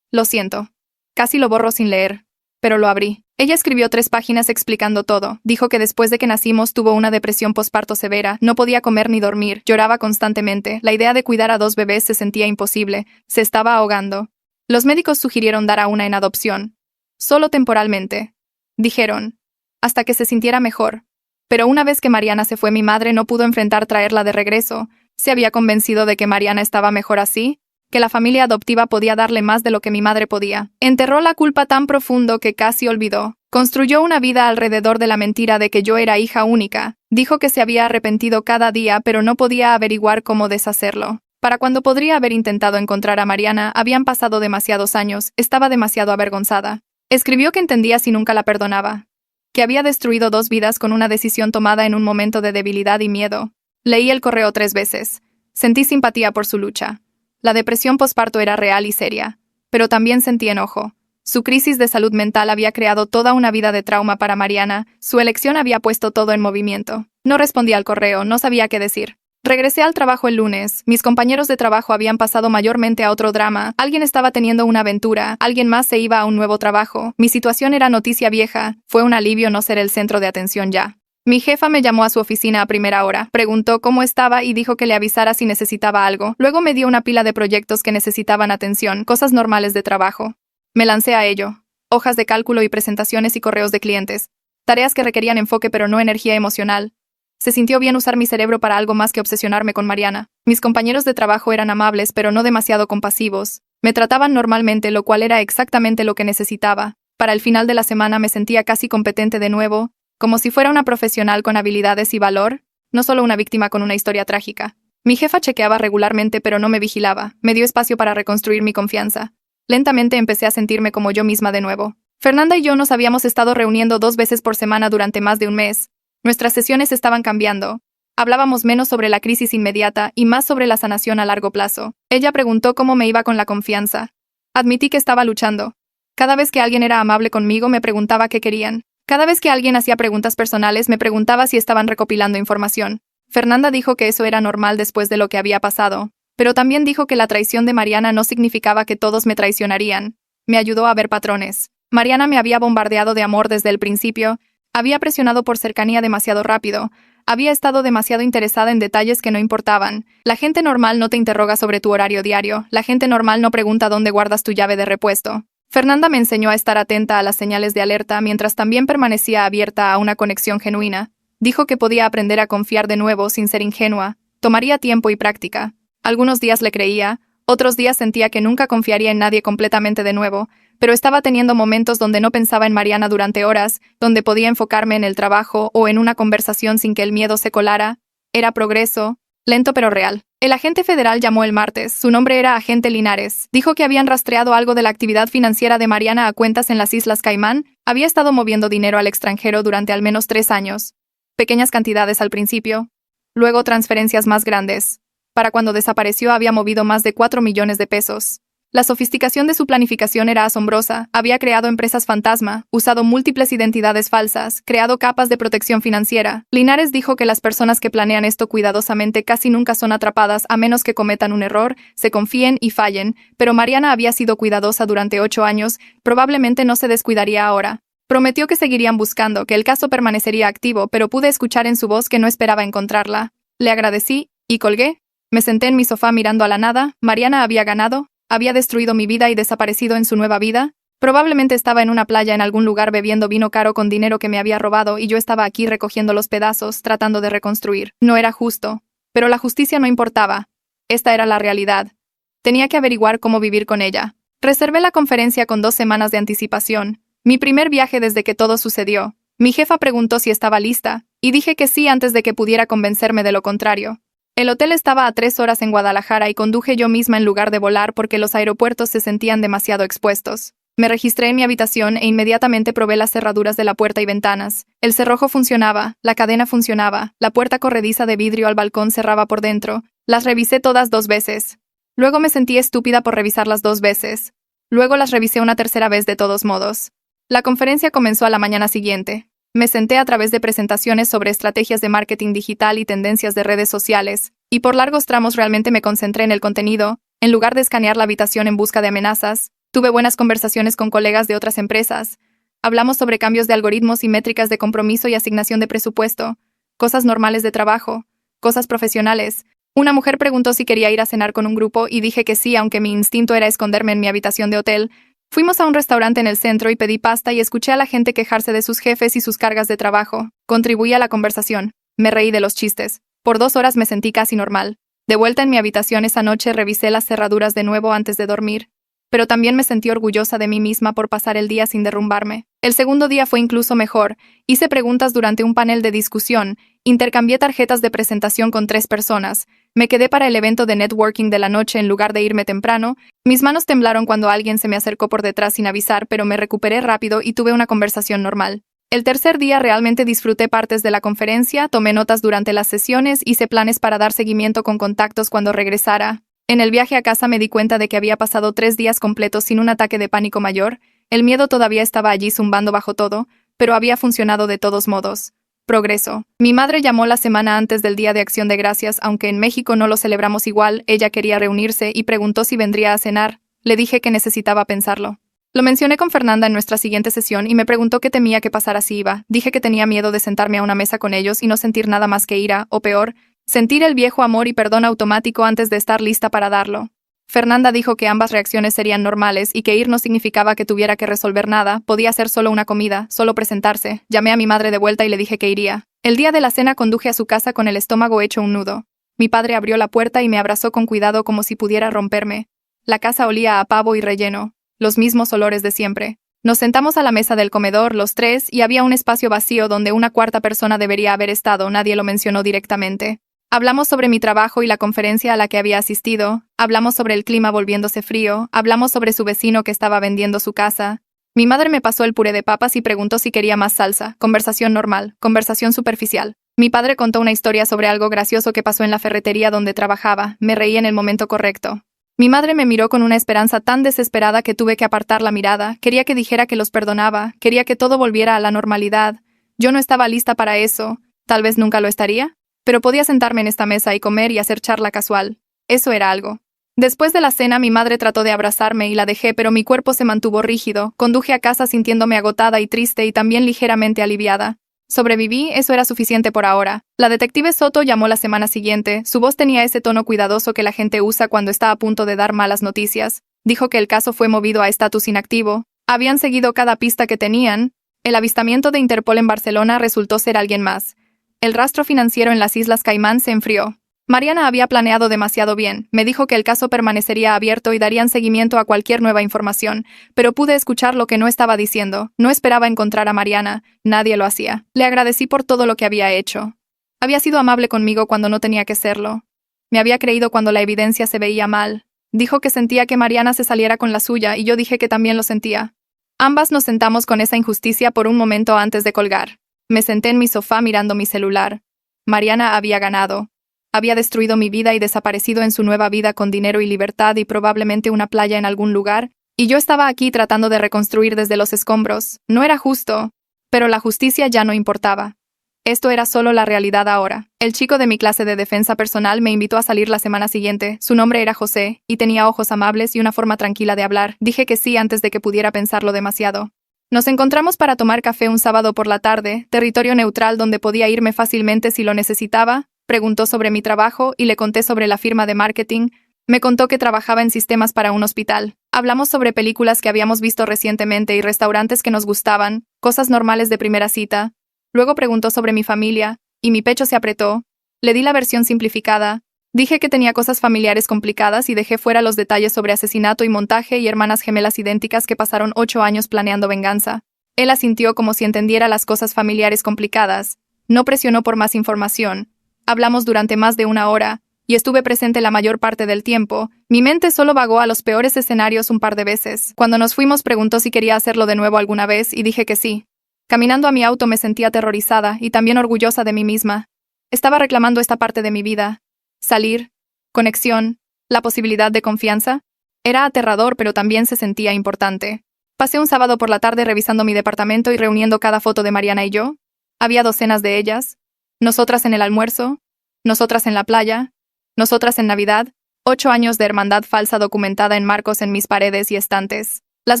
lo siento. Casi lo borro sin leer. Pero lo abrí. Ella escribió 3 páginas explicando todo. Dijo que después de que nacimos tuvo una depresión posparto severa, no podía comer ni dormir, lloraba constantemente, la idea de cuidar a 2 bebés se sentía imposible, se estaba ahogando. Los médicos sugirieron dar a una en adopción. Solo temporalmente. Dijeron. Hasta que se sintiera mejor. Pero una vez que Mariana se fue, mi madre no pudo enfrentar traerla de regreso. ¿Se había convencido de que Mariana estaba mejor así? Que la familia adoptiva podía darle más de lo que mi madre podía. Enterró la culpa tan profundo que casi olvidó. Construyó una vida alrededor de la mentira de que yo era hija única. Dijo que se había arrepentido cada día, pero no podía averiguar cómo deshacerlo. Para cuando podría haber intentado encontrar a Mariana, habían pasado demasiados años, estaba demasiado avergonzada. Escribió que entendía si nunca la perdonaba. Que había destruido 2 vidas con una decisión tomada en un momento de debilidad y miedo. Leí el correo 3 veces. Sentí simpatía por su lucha. La depresión posparto era real y seria, pero también sentí enojo. Su crisis de salud mental había creado toda una vida de trauma para Mariana, su elección había puesto todo en movimiento. No respondí al correo, no sabía qué decir. Regresé al trabajo el lunes, mis compañeros de trabajo habían pasado mayormente a otro drama, alguien estaba teniendo una aventura, alguien más se iba a un nuevo trabajo, mi situación era noticia vieja, fue un alivio no ser el centro de atención ya. Mi jefa me llamó a su oficina a primera hora, preguntó cómo estaba y dijo que le avisara si necesitaba algo. Luego me dio una pila de proyectos que necesitaban atención, cosas normales de trabajo. Me lancé a ello. Hojas de cálculo y presentaciones y correos de clientes. Tareas que requerían enfoque pero no energía emocional. Se sintió bien usar mi cerebro para algo más que obsesionarme con Mariana. Mis compañeros de trabajo eran amables pero no demasiado compasivos. Me trataban normalmente, lo cual era exactamente lo que necesitaba. Para el final de la semana me sentía casi competente de nuevo. Como si fuera una profesional con habilidades y valor, no solo una víctima con una historia trágica. Mi jefa chequeaba regularmente pero no me vigilaba, me dio espacio para reconstruir mi confianza. Lentamente empecé a sentirme como yo misma de nuevo. Fernanda y yo nos habíamos estado reuniendo 2 veces por semana durante más de un mes. Nuestras sesiones estaban cambiando. Hablábamos menos sobre la crisis inmediata y más sobre la sanación a largo plazo. Ella preguntó cómo me iba con la confianza. Admití que estaba luchando. Cada vez que alguien era amable conmigo me preguntaba qué querían. Cada vez que alguien hacía preguntas personales, me preguntaba si estaban recopilando información. Fernanda dijo que eso era normal después de lo que había pasado, pero también dijo que la traición de Mariana no significaba que todos me traicionarían. Me ayudó a ver patrones. Mariana me había bombardeado de amor desde el principio, había presionado por cercanía demasiado rápido, había estado demasiado interesada en detalles que no importaban. La gente normal no te interroga sobre tu horario diario, la gente normal no pregunta dónde guardas tu llave de repuesto. Fernanda me enseñó a estar atenta a las señales de alerta mientras también permanecía abierta a una conexión genuina. Dijo que podía aprender a confiar de nuevo sin ser ingenua. Tomaría tiempo y práctica. Algunos días le creía, otros días sentía que nunca confiaría en nadie completamente de nuevo, pero estaba teniendo momentos donde no pensaba en Mariana durante horas, donde podía enfocarme en el trabajo o en una conversación sin que el miedo se colara. Era progreso, lento pero real. El agente federal llamó el martes, su nombre era Agente Linares. Dijo que habían rastreado algo de la actividad financiera de Mariana a cuentas en las Islas Caimán, había estado moviendo dinero al extranjero durante al menos 3 años. Pequeñas cantidades al principio, luego transferencias más grandes. Para cuando desapareció había movido más de 4 millones de pesos. La sofisticación de su planificación era asombrosa, había creado empresas fantasma, usado múltiples identidades falsas, creado capas de protección financiera. Linares dijo que las personas que planean esto cuidadosamente casi nunca son atrapadas a menos que cometan un error, se confíen y fallen, pero Mariana había sido cuidadosa durante 8 años, probablemente no se descuidaría ahora. Prometió que seguirían buscando, que el caso permanecería activo, pero pude escuchar en su voz que no esperaba encontrarla. Le agradecí, y colgué. Me senté en mi sofá mirando a la nada. Mariana había ganado. Había destruido mi vida y desaparecido en su nueva vida. Probablemente estaba en una playa en algún lugar bebiendo vino caro con dinero que me había robado y yo estaba aquí recogiendo los pedazos, tratando de reconstruir. No era justo. Pero la justicia no importaba. Esta era la realidad. Tenía que averiguar cómo vivir con ella. Reservé la conferencia con 2 semanas de anticipación. Mi primer viaje desde que todo sucedió. Mi jefa preguntó si estaba lista, y dije que sí antes de que pudiera convencerme de lo contrario. El hotel estaba a 3 horas en Guadalajara y conduje yo misma en lugar de volar porque los aeropuertos se sentían demasiado expuestos. Me registré en mi habitación e inmediatamente probé las cerraduras de la puerta y ventanas. El cerrojo funcionaba, la cadena funcionaba, la puerta corrediza de vidrio al balcón cerraba por dentro. Las revisé todas 2 veces. Luego me sentí estúpida por revisarlas 2 veces. Luego las revisé una tercera vez de todos modos. La conferencia comenzó a la mañana siguiente. Me senté a través de presentaciones sobre estrategias de marketing digital y tendencias de redes sociales, y por largos tramos realmente me concentré en el contenido, en lugar de escanear la habitación en busca de amenazas. Tuve buenas conversaciones con colegas de otras empresas. Hablamos sobre cambios de algoritmos y métricas de compromiso y asignación de presupuesto, cosas normales de trabajo, cosas profesionales. Una mujer preguntó si quería ir a cenar con un grupo y dije que sí, aunque mi instinto era esconderme en mi habitación de hotel. Fuimos a un restaurante en el centro y pedí pasta y escuché a la gente quejarse de sus jefes y sus cargas de trabajo. Contribuí a la conversación. Me reí de los chistes. Por 2 horas me sentí casi normal. De vuelta en mi habitación esa noche revisé las cerraduras de nuevo antes de dormir. Pero también me sentí orgullosa de mí misma por pasar el día sin derrumbarme. El segundo día fue incluso mejor. Hice preguntas durante un panel de discusión. Intercambié tarjetas de presentación con 3 personas. Me quedé para el evento de networking de la noche en lugar de irme temprano. Mis manos temblaron cuando alguien se me acercó por detrás sin avisar, pero me recuperé rápido y tuve una conversación normal. El tercer día realmente disfruté partes de la conferencia, tomé notas durante las sesiones, hice planes para dar seguimiento con contactos cuando regresara. En el viaje a casa me di cuenta de que había pasado 3 días completos sin un ataque de pánico mayor. El miedo todavía estaba allí zumbando bajo todo, pero había funcionado de todos modos. Progreso. Mi madre llamó la semana antes del Día de Acción de Gracias, aunque en México no lo celebramos igual. Ella quería reunirse y preguntó si vendría a cenar. Le dije que necesitaba pensarlo. Lo mencioné con Fernanda en nuestra siguiente sesión y me preguntó qué temía que pasara si iba. Dije que tenía miedo de sentarme a una mesa con ellos y no sentir nada más que ira, o peor, sentir el viejo amor y perdón automático antes de estar lista para darlo. Fernanda dijo que ambas reacciones serían normales y que ir no significaba que tuviera que resolver nada, podía ser solo una comida, solo presentarse. Llamé a mi madre de vuelta y le dije que iría. El día de la cena conduje a su casa con el estómago hecho un nudo. Mi padre abrió la puerta y me abrazó con cuidado como si pudiera romperme. La casa olía a pavo y relleno, los mismos olores de siempre. Nos sentamos a la mesa del comedor, los 3, y había un espacio vacío donde una cuarta persona debería haber estado, nadie lo mencionó directamente. Hablamos sobre mi trabajo y la conferencia a la que había asistido, hablamos sobre el clima volviéndose frío, hablamos sobre su vecino que estaba vendiendo su casa. Mi madre me pasó el puré de papas y preguntó si quería más salsa. Conversación normal, conversación superficial. Mi padre contó una historia sobre algo gracioso que pasó en la ferretería donde trabajaba. Me reí en el momento correcto. Mi madre me miró con una esperanza tan desesperada que tuve que apartar la mirada. Quería que dijera que los perdonaba, quería que todo volviera a la normalidad. Yo no estaba lista para eso. Tal vez nunca lo estaría. Pero podía sentarme en esta mesa y comer y hacer charla casual. Eso era algo. Después de la cena, mi madre trató de abrazarme y la dejé, pero mi cuerpo se mantuvo rígido. Conduje a casa sintiéndome agotada y triste y también ligeramente aliviada. Sobreviví, eso era suficiente por ahora. La detective Soto llamó la semana siguiente. Su voz tenía ese tono cuidadoso que la gente usa cuando está a punto de dar malas noticias. Dijo que el caso fue movido a estatus inactivo. Habían seguido cada pista que tenían. El avistamiento de Interpol en Barcelona resultó ser alguien más. El rastro financiero en las Islas Caimán se enfrió. Mariana había planeado demasiado bien. Me dijo que el caso permanecería abierto y darían seguimiento a cualquier nueva información, pero pude escuchar lo que no estaba diciendo. No esperaba encontrar a Mariana. Nadie lo hacía. Le agradecí por todo lo que había hecho. Había sido amable conmigo cuando no tenía que serlo. Me había creído cuando la evidencia se veía mal. Dijo que sentía que Mariana se saliera con la suya y yo dije que también lo sentía. Ambas nos sentamos con esa injusticia por un momento antes de colgar. Me senté en mi sofá mirando mi celular. Mariana había ganado. Había destruido mi vida y desaparecido en su nueva vida con dinero y libertad y probablemente una playa en algún lugar, y yo estaba aquí tratando de reconstruir desde los escombros. No era justo, pero la justicia ya no importaba. Esto era solo la realidad ahora. El chico de mi clase de defensa personal me invitó a salir la semana siguiente. Su nombre era José, y tenía ojos amables y una forma tranquila de hablar. Dije que sí antes de que pudiera pensarlo demasiado. Nos encontramos para tomar café un sábado por la tarde, territorio neutral donde podía irme fácilmente si lo necesitaba. Preguntó sobre mi trabajo y le conté sobre la firma de marketing. Me contó que trabajaba en sistemas para un hospital. Hablamos sobre películas que habíamos visto recientemente y restaurantes que nos gustaban, cosas normales de primera cita. Luego preguntó sobre mi familia, y mi pecho se apretó. Le di la versión simplificada. Dije que tenía cosas familiares complicadas y dejé fuera los detalles sobre asesinato y montaje y hermanas gemelas idénticas que pasaron 8 años planeando venganza. Él asintió como si entendiera las cosas familiares complicadas. No presionó por más información. Hablamos durante más de 1 hora, y estuve presente la mayor parte del tiempo. Mi mente solo vagó a los peores escenarios un par de veces. Cuando nos fuimos preguntó si quería hacerlo de nuevo alguna vez y dije que sí. Caminando a mi auto me sentía aterrorizada y también orgullosa de mí misma. Estaba reclamando esta parte de mi vida. Salir. Conexión. La posibilidad de confianza. Era aterrador, pero también se sentía importante. Pasé un sábado por la tarde revisando mi departamento y reuniendo cada foto de Mariana y yo. Había docenas de ellas. Nosotras en el almuerzo. Nosotras en la playa. Nosotras en Navidad. 8 años de hermandad falsa documentada en marcos en mis paredes y estantes. Las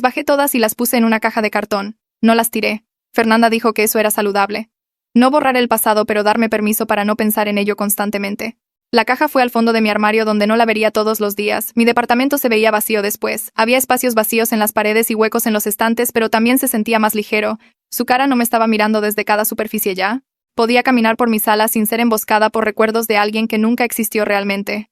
bajé todas y las puse en una caja de cartón. No las tiré. Fernanda dijo que eso era saludable. No borrar el pasado, pero darme permiso para no pensar en ello constantemente. La caja fue al fondo de mi armario donde no la vería todos los días. Mi departamento se veía vacío después. Había espacios vacíos en las paredes y huecos en los estantes, pero también se sentía más ligero. Su cara no me estaba mirando desde cada superficie ya. Podía caminar por mi sala sin ser emboscada por recuerdos de alguien que nunca existió realmente.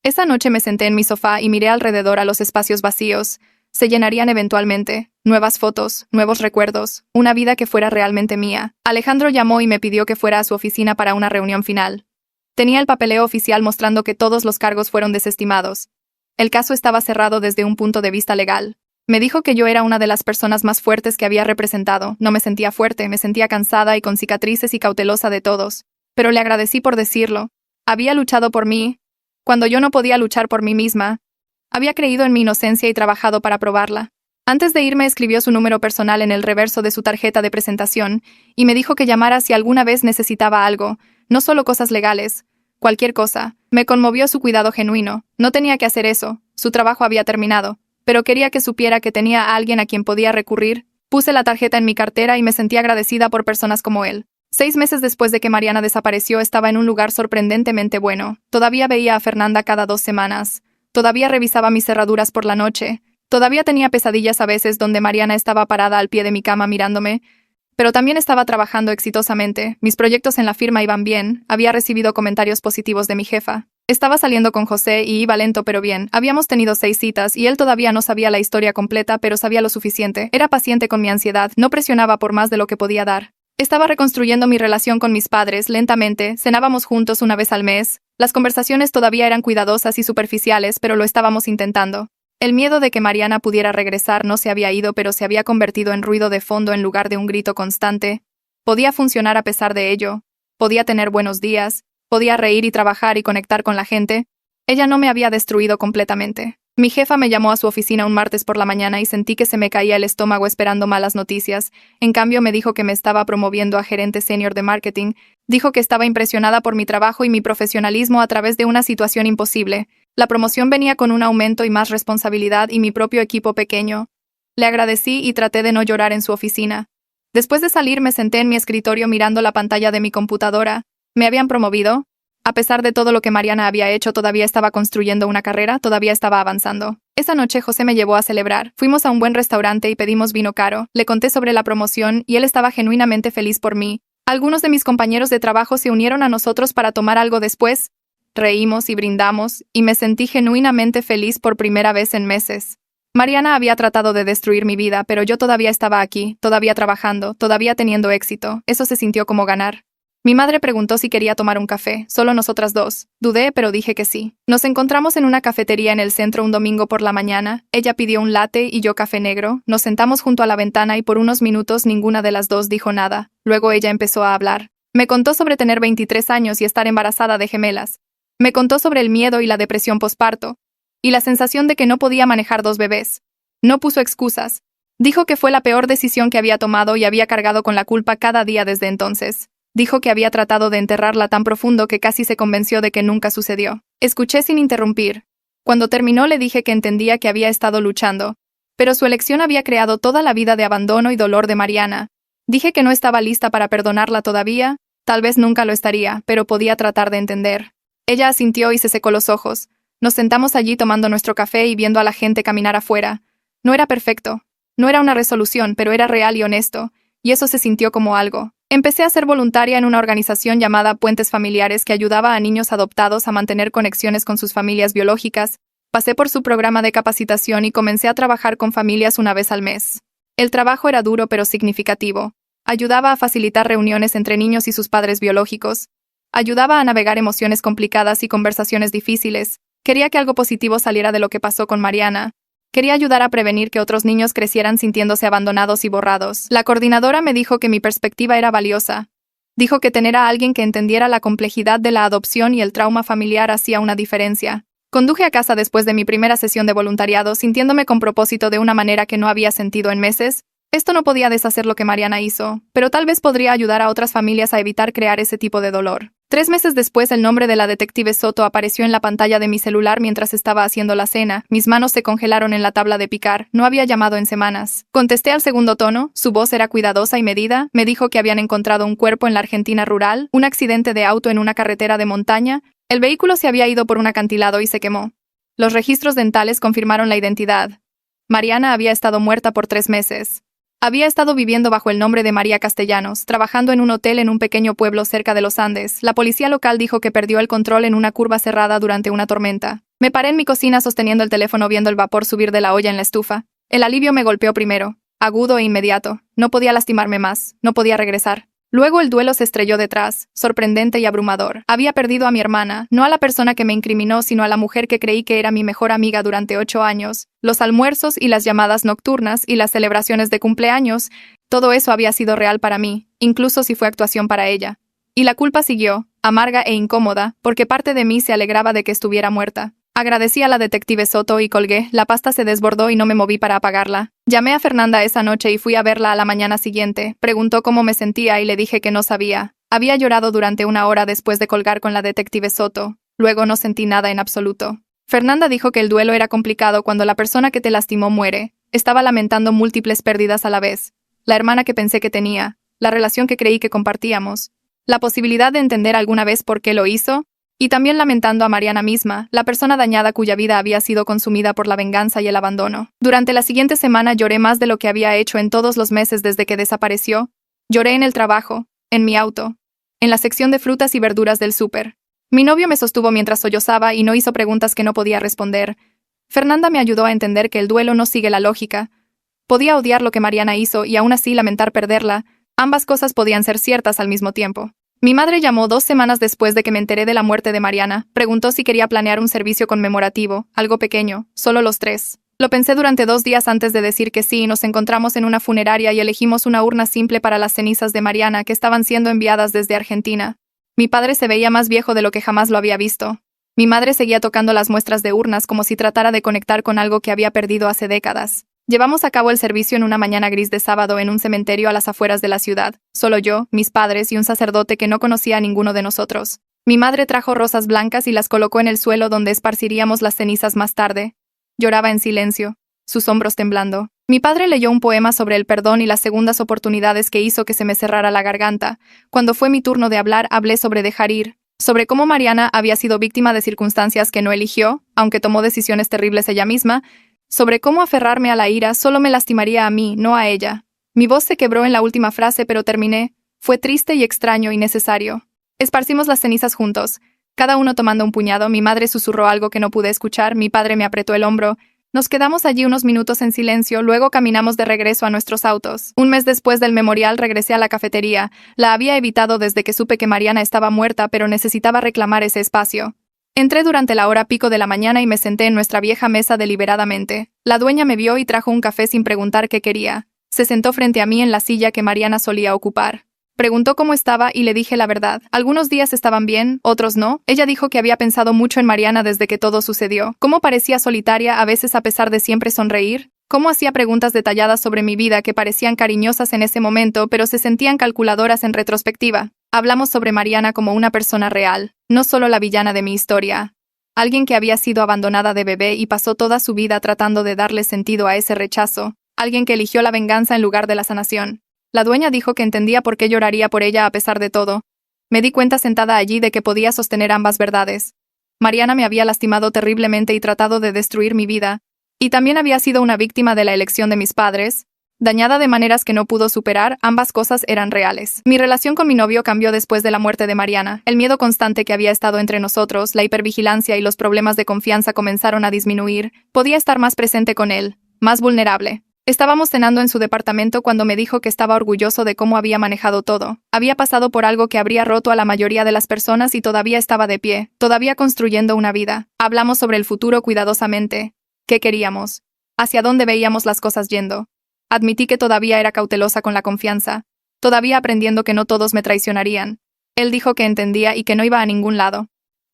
Esa noche me senté en mi sofá y miré alrededor a los espacios vacíos. Se llenarían eventualmente. Nuevas fotos, nuevos recuerdos, una vida que fuera realmente mía. Alejandro llamó y me pidió que fuera a su oficina para una reunión final. Tenía el papeleo oficial mostrando que todos los cargos fueron desestimados. El caso estaba cerrado desde un punto de vista legal. Me dijo que yo era una de las personas más fuertes que había representado. No me sentía fuerte, me sentía cansada y con cicatrices y cautelosa de todos. Pero le agradecí por decirlo. Había luchado por mí, cuando yo no podía luchar por mí misma. Había creído en mi inocencia y trabajado para probarla. Antes de irme escribió su número personal en el reverso de su tarjeta de presentación y me dijo que llamara si alguna vez necesitaba algo, no solo cosas legales, cualquier cosa. Me conmovió su cuidado genuino. No tenía que hacer eso, su trabajo había terminado, pero quería que supiera que tenía a alguien a quien podía recurrir. Puse la tarjeta en mi cartera y me sentí agradecida por personas como él. 6 meses después de que Mariana desapareció estaba en un lugar sorprendentemente bueno. Todavía veía a Fernanda cada 2 semanas. Todavía revisaba mis cerraduras por la noche. Todavía tenía pesadillas a veces donde Mariana estaba parada al pie de mi cama mirándome, pero también estaba trabajando exitosamente. Mis proyectos en la firma iban bien, había recibido comentarios positivos de mi jefa. Estaba saliendo con José y iba lento pero bien. Habíamos tenido 6 citas y él todavía no sabía la historia completa, pero sabía lo suficiente. Era paciente con mi ansiedad, no presionaba por más de lo que podía dar. Estaba reconstruyendo mi relación con mis padres lentamente, cenábamos juntos una vez al mes. Las conversaciones todavía eran cuidadosas y superficiales, pero lo estábamos intentando. El miedo de que Mariana pudiera regresar no se había ido, pero se había convertido en ruido de fondo en lugar de un grito constante. Podía funcionar a pesar de ello. Podía tener buenos días. Podía reír y trabajar y conectar con la gente. Ella no me había destruido completamente. Mi jefa me llamó a su oficina un martes por la mañana y sentí que se me caía el estómago esperando malas noticias. En cambio, me dijo que me estaba promoviendo a gerente senior de marketing. Dijo que estaba impresionada por mi trabajo y mi profesionalismo a través de una situación imposible. La promoción venía con un aumento y más responsabilidad y mi propio equipo pequeño. Le agradecí y traté de no llorar en su oficina. Después de salir me senté en mi escritorio mirando la pantalla de mi computadora. ¿Me habían promovido? A pesar de todo lo que Mariana había hecho, todavía estaba construyendo una carrera, todavía estaba avanzando. Esa noche José me llevó a celebrar. Fuimos a un buen restaurante y pedimos vino caro. Le conté sobre la promoción y él estaba genuinamente feliz por mí. Algunos de mis compañeros de trabajo se unieron a nosotros para tomar algo después. Reímos y brindamos, y me sentí genuinamente feliz por primera vez en meses. Mariana había tratado de destruir mi vida, pero yo todavía estaba aquí, todavía trabajando, todavía teniendo éxito. Eso se sintió como ganar. Mi madre preguntó si quería tomar un café, solo nosotras dos. Dudé, pero dije que sí. Nos encontramos en una cafetería en el centro un domingo por la mañana. Ella pidió un latte y yo café negro. Nos sentamos junto a la ventana y por unos minutos ninguna de las dos dijo nada. Luego ella empezó a hablar. Me contó sobre tener 23 años y estar embarazada de gemelas. Me contó sobre el miedo y la depresión posparto, y la sensación de que no podía manejar 2 bebés. No puso excusas. Dijo que fue la peor decisión que había tomado y había cargado con la culpa cada día desde entonces. Dijo que había tratado de enterrarla tan profundo que casi se convenció de que nunca sucedió. Escuché sin interrumpir. Cuando terminó le dije que entendía que había estado luchando, pero su elección había creado toda la vida de abandono y dolor de Mariana. Dije que no estaba lista para perdonarla todavía, tal vez nunca lo estaría, pero podía tratar de entender. Ella asintió y se secó los ojos. Nos sentamos allí tomando nuestro café y viendo a la gente caminar afuera. No era perfecto. No era una resolución, pero era real y honesto, y eso se sintió como algo. Empecé a ser voluntaria en una organización llamada Puentes Familiares que ayudaba a niños adoptados a mantener conexiones con sus familias biológicas. Pasé por su programa de capacitación y comencé a trabajar con familias una vez al mes. El trabajo era duro pero significativo. Ayudaba a facilitar reuniones entre niños y sus padres biológicos. Ayudaba a navegar emociones complicadas y conversaciones difíciles. Quería que algo positivo saliera de lo que pasó con Mariana. Quería ayudar a prevenir que otros niños crecieran sintiéndose abandonados y borrados. La coordinadora me dijo que mi perspectiva era valiosa. Dijo que tener a alguien que entendiera la complejidad de la adopción y el trauma familiar hacía una diferencia. Conduje a casa después de mi primera sesión de voluntariado, sintiéndome con propósito de una manera que no había sentido en meses. Esto no podía deshacer lo que Mariana hizo, pero tal vez podría ayudar a otras familias a evitar crear ese tipo de dolor. 3 meses después, el nombre de la detective Soto apareció en la pantalla de mi celular mientras estaba haciendo la cena. Mis manos se congelaron en la tabla de picar. No había llamado en semanas. Contesté al segundo tono. Su voz era cuidadosa y medida. Me dijo que habían encontrado un cuerpo en la Argentina rural, un accidente de auto en una carretera de montaña. El vehículo se había ido por un acantilado y se quemó. Los registros dentales confirmaron la identidad. Mariana había estado muerta por 3 meses. Había estado viviendo bajo el nombre de María Castellanos, trabajando en un hotel en un pequeño pueblo cerca de los Andes. La policía local dijo que perdió el control en una curva cerrada durante una tormenta. Me paré en mi cocina sosteniendo el teléfono viendo el vapor subir de la olla en la estufa. El alivio me golpeó primero, agudo e inmediato. No podía lastimarme más, no podía regresar. Luego el duelo se estrelló detrás, sorprendente y abrumador. Había perdido a mi hermana, no a la persona que me incriminó, sino a la mujer que creí que era mi mejor amiga durante 8 años. Los almuerzos y las llamadas nocturnas y las celebraciones de cumpleaños, todo eso había sido real para mí, incluso si fue actuación para ella. Y la culpa siguió, amarga e incómoda, porque parte de mí se alegraba de que estuviera muerta. Agradecí a la detective Soto y colgué. La pasta se desbordó y no me moví para apagarla. Llamé a Fernanda esa noche y fui a verla a la mañana siguiente. Preguntó cómo me sentía y le dije que no sabía. Había llorado durante 1 hora después de colgar con la detective Soto. Luego no sentí nada en absoluto. Fernanda dijo que el duelo era complicado cuando la persona que te lastimó muere. Estaba lamentando múltiples pérdidas a la vez. La hermana que pensé que tenía, la relación que creí que compartíamos, la posibilidad de entender alguna vez por qué lo hizo, y también lamentando a Mariana misma, la persona dañada cuya vida había sido consumida por la venganza y el abandono. Durante la siguiente semana lloré más de lo que había hecho en todos los meses desde que desapareció. Lloré en el trabajo, en mi auto, en la sección de frutas y verduras del súper. Mi novio me sostuvo mientras sollozaba y no hizo preguntas que no podía responder. Fernanda me ayudó a entender que el duelo no sigue la lógica. Podía odiar lo que Mariana hizo y aún así lamentar perderla. Ambas cosas podían ser ciertas al mismo tiempo. Mi madre llamó 2 semanas después de que me enteré de la muerte de Mariana. Preguntó si quería planear un servicio conmemorativo, algo pequeño, solo los 3. Lo pensé durante 2 días antes de decir que sí y nos encontramos en una funeraria y elegimos una urna simple para las cenizas de Mariana que estaban siendo enviadas desde Argentina. Mi padre se veía más viejo de lo que jamás lo había visto. Mi madre seguía tocando las muestras de urnas como si tratara de conectar con algo que había perdido hace décadas. Llevamos a cabo el servicio en una mañana gris de sábado en un cementerio a las afueras de la ciudad. Solo yo, mis padres y un sacerdote que no conocía a ninguno de nosotros. Mi madre trajo rosas blancas y las colocó en el suelo donde esparciríamos las cenizas más tarde. Lloraba en silencio, sus hombros temblando. Mi padre leyó un poema sobre el perdón y las segundas oportunidades que hizo que se me cerrara la garganta. Cuando fue mi turno de hablar, hablé sobre dejar ir, sobre cómo Mariana había sido víctima de circunstancias que no eligió, aunque tomó decisiones terribles ella misma, sobre cómo aferrarme a la ira solo me lastimaría a mí, no a ella. Mi voz se quebró en la última frase, pero terminé. Fue triste y extraño y necesario. Esparcimos las cenizas juntos, cada uno tomando un puñado. Mi madre susurró algo que no pude escuchar, mi padre me apretó el hombro. Nos quedamos allí unos minutos en silencio, luego caminamos de regreso a nuestros autos. 1 mes después del memorial regresé a la cafetería. La había evitado desde que supe que Mariana estaba muerta, pero necesitaba reclamar ese espacio. Entré durante la hora pico de la mañana y me senté en nuestra vieja mesa deliberadamente. La dueña me vio y trajo un café sin preguntar qué quería. Se sentó frente a mí en la silla que Mariana solía ocupar. Preguntó cómo estaba y le dije la verdad. Algunos días estaban bien, otros no. Ella dijo que había pensado mucho en Mariana desde que todo sucedió. Cómo parecía solitaria a veces a pesar de siempre sonreír. Cómo hacía preguntas detalladas sobre mi vida que parecían cariñosas en ese momento, pero se sentían calculadoras en retrospectiva. Hablamos sobre Mariana como una persona real, no solo la villana de mi historia. Alguien que había sido abandonada de bebé y pasó toda su vida tratando de darle sentido a ese rechazo. Alguien que eligió la venganza en lugar de la sanación. La dueña dijo que entendía por qué lloraría por ella a pesar de todo. Me di cuenta sentada allí de que podía sostener ambas verdades. Mariana me había lastimado terriblemente y tratado de destruir mi vida. Y también había sido una víctima de la elección de mis padres. Dañada de maneras que no pudo superar, ambas cosas eran reales. Mi relación con mi novio cambió después de la muerte de Mariana. El miedo constante que había estado entre nosotros, la hipervigilancia y los problemas de confianza comenzaron a disminuir. Podía estar más presente con él, más vulnerable. Estábamos cenando en su departamento cuando me dijo que estaba orgulloso de cómo había manejado todo. Había pasado por algo que habría roto a la mayoría de las personas y todavía estaba de pie, todavía construyendo una vida. Hablamos sobre el futuro cuidadosamente. ¿Qué queríamos? ¿Hacia dónde veíamos las cosas yendo? Admití que todavía era cautelosa con la confianza, todavía aprendiendo que no todos me traicionarían. Él dijo que entendía y que no iba a ningún lado.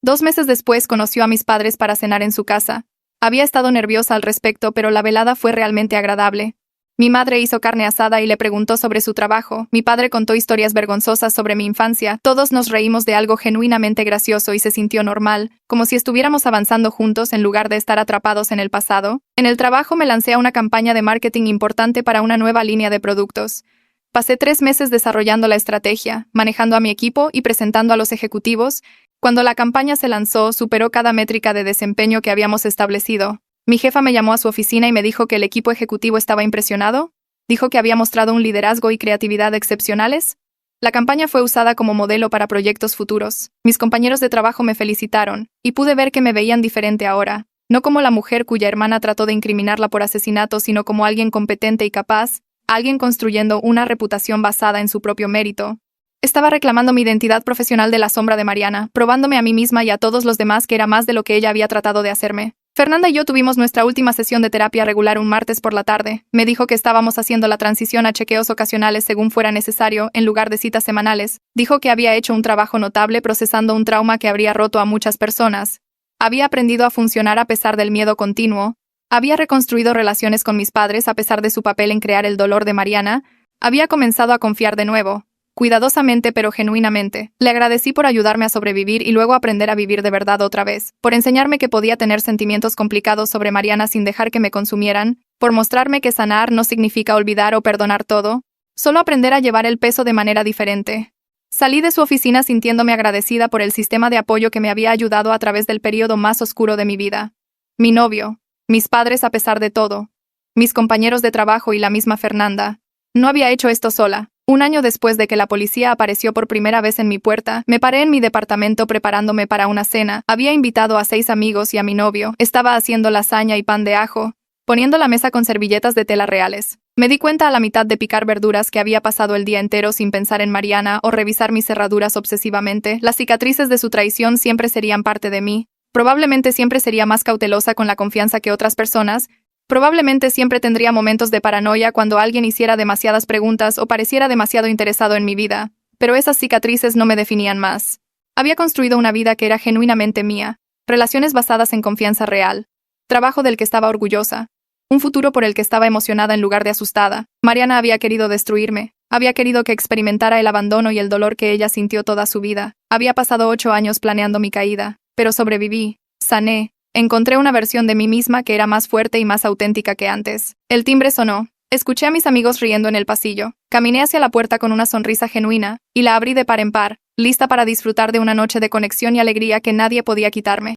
2 meses después conoció a mis padres para cenar en su casa. Había estado nerviosa al respecto, pero la velada fue realmente agradable. Mi madre hizo carne asada y le preguntó sobre su trabajo. Mi padre contó historias vergonzosas sobre mi infancia. Todos nos reímos de algo genuinamente gracioso y se sintió normal, como si estuviéramos avanzando juntos en lugar de estar atrapados en el pasado. En el trabajo me lancé a una campaña de marketing importante para una nueva línea de productos. Pasé 3 meses desarrollando la estrategia, manejando a mi equipo y presentando a los ejecutivos. Cuando la campaña se lanzó, superó cada métrica de desempeño que habíamos establecido. Mi jefa me llamó a su oficina y me dijo que el equipo ejecutivo estaba impresionado. Dijo que había mostrado un liderazgo y creatividad excepcionales. La campaña fue usada como modelo para proyectos futuros. Mis compañeros de trabajo me felicitaron, y pude ver que me veían diferente ahora. No como la mujer cuya hermana trató de incriminarla por asesinato, sino como alguien competente y capaz, alguien construyendo una reputación basada en su propio mérito. Estaba reclamando mi identidad profesional de la sombra de Mariana, probándome a mí misma y a todos los demás que era más de lo que ella había tratado de hacerme. Fernanda y yo tuvimos nuestra última sesión de terapia regular un martes por la tarde. Me dijo que estábamos haciendo la transición a chequeos ocasionales según fuera necesario, en lugar de citas semanales. Dijo que había hecho un trabajo notable procesando un trauma que habría roto a muchas personas. Había aprendido a funcionar a pesar del miedo continuo. Había reconstruido relaciones con mis padres a pesar de su papel en crear el dolor de Mariana. Había comenzado a confiar de nuevo. Cuidadosamente pero genuinamente. Le agradecí por ayudarme a sobrevivir y luego aprender a vivir de verdad otra vez, por enseñarme que podía tener sentimientos complicados sobre Mariana sin dejar que me consumieran, por mostrarme que sanar no significa olvidar o perdonar todo, solo aprender a llevar el peso de manera diferente. Salí de su oficina sintiéndome agradecida por el sistema de apoyo que me había ayudado a través del periodo más oscuro de mi vida. Mi novio, mis padres a pesar de todo, mis compañeros de trabajo y la misma Fernanda. No había hecho esto sola. 1 año después de que la policía apareció por primera vez en mi puerta, me paré en mi departamento preparándome para una cena. Había invitado a 6 amigos y a mi novio. Estaba haciendo lasaña y pan de ajo, poniendo la mesa con servilletas de tela reales. Me di cuenta a la mitad de picar verduras que había pasado el día entero sin pensar en Mariana o revisar mis cerraduras obsesivamente. Las cicatrices de su traición siempre serían parte de mí. Probablemente siempre sería más cautelosa con la confianza que otras personas. Probablemente siempre tendría momentos de paranoia cuando alguien hiciera demasiadas preguntas o pareciera demasiado interesado en mi vida, pero esas cicatrices no me definían más. Había construido una vida que era genuinamente mía, relaciones basadas en confianza real, trabajo del que estaba orgullosa, un futuro por el que estaba emocionada en lugar de asustada. Mariana había querido destruirme, había querido que experimentara el abandono y el dolor que ella sintió toda su vida. Había pasado 8 años planeando mi caída, pero sobreviví, sané. Encontré una versión de mí misma que era más fuerte y más auténtica que antes. El timbre sonó. Escuché a mis amigos riendo en el pasillo. Caminé hacia la puerta con una sonrisa genuina, y la abrí de par en par, lista para disfrutar de una noche de conexión y alegría que nadie podía quitarme.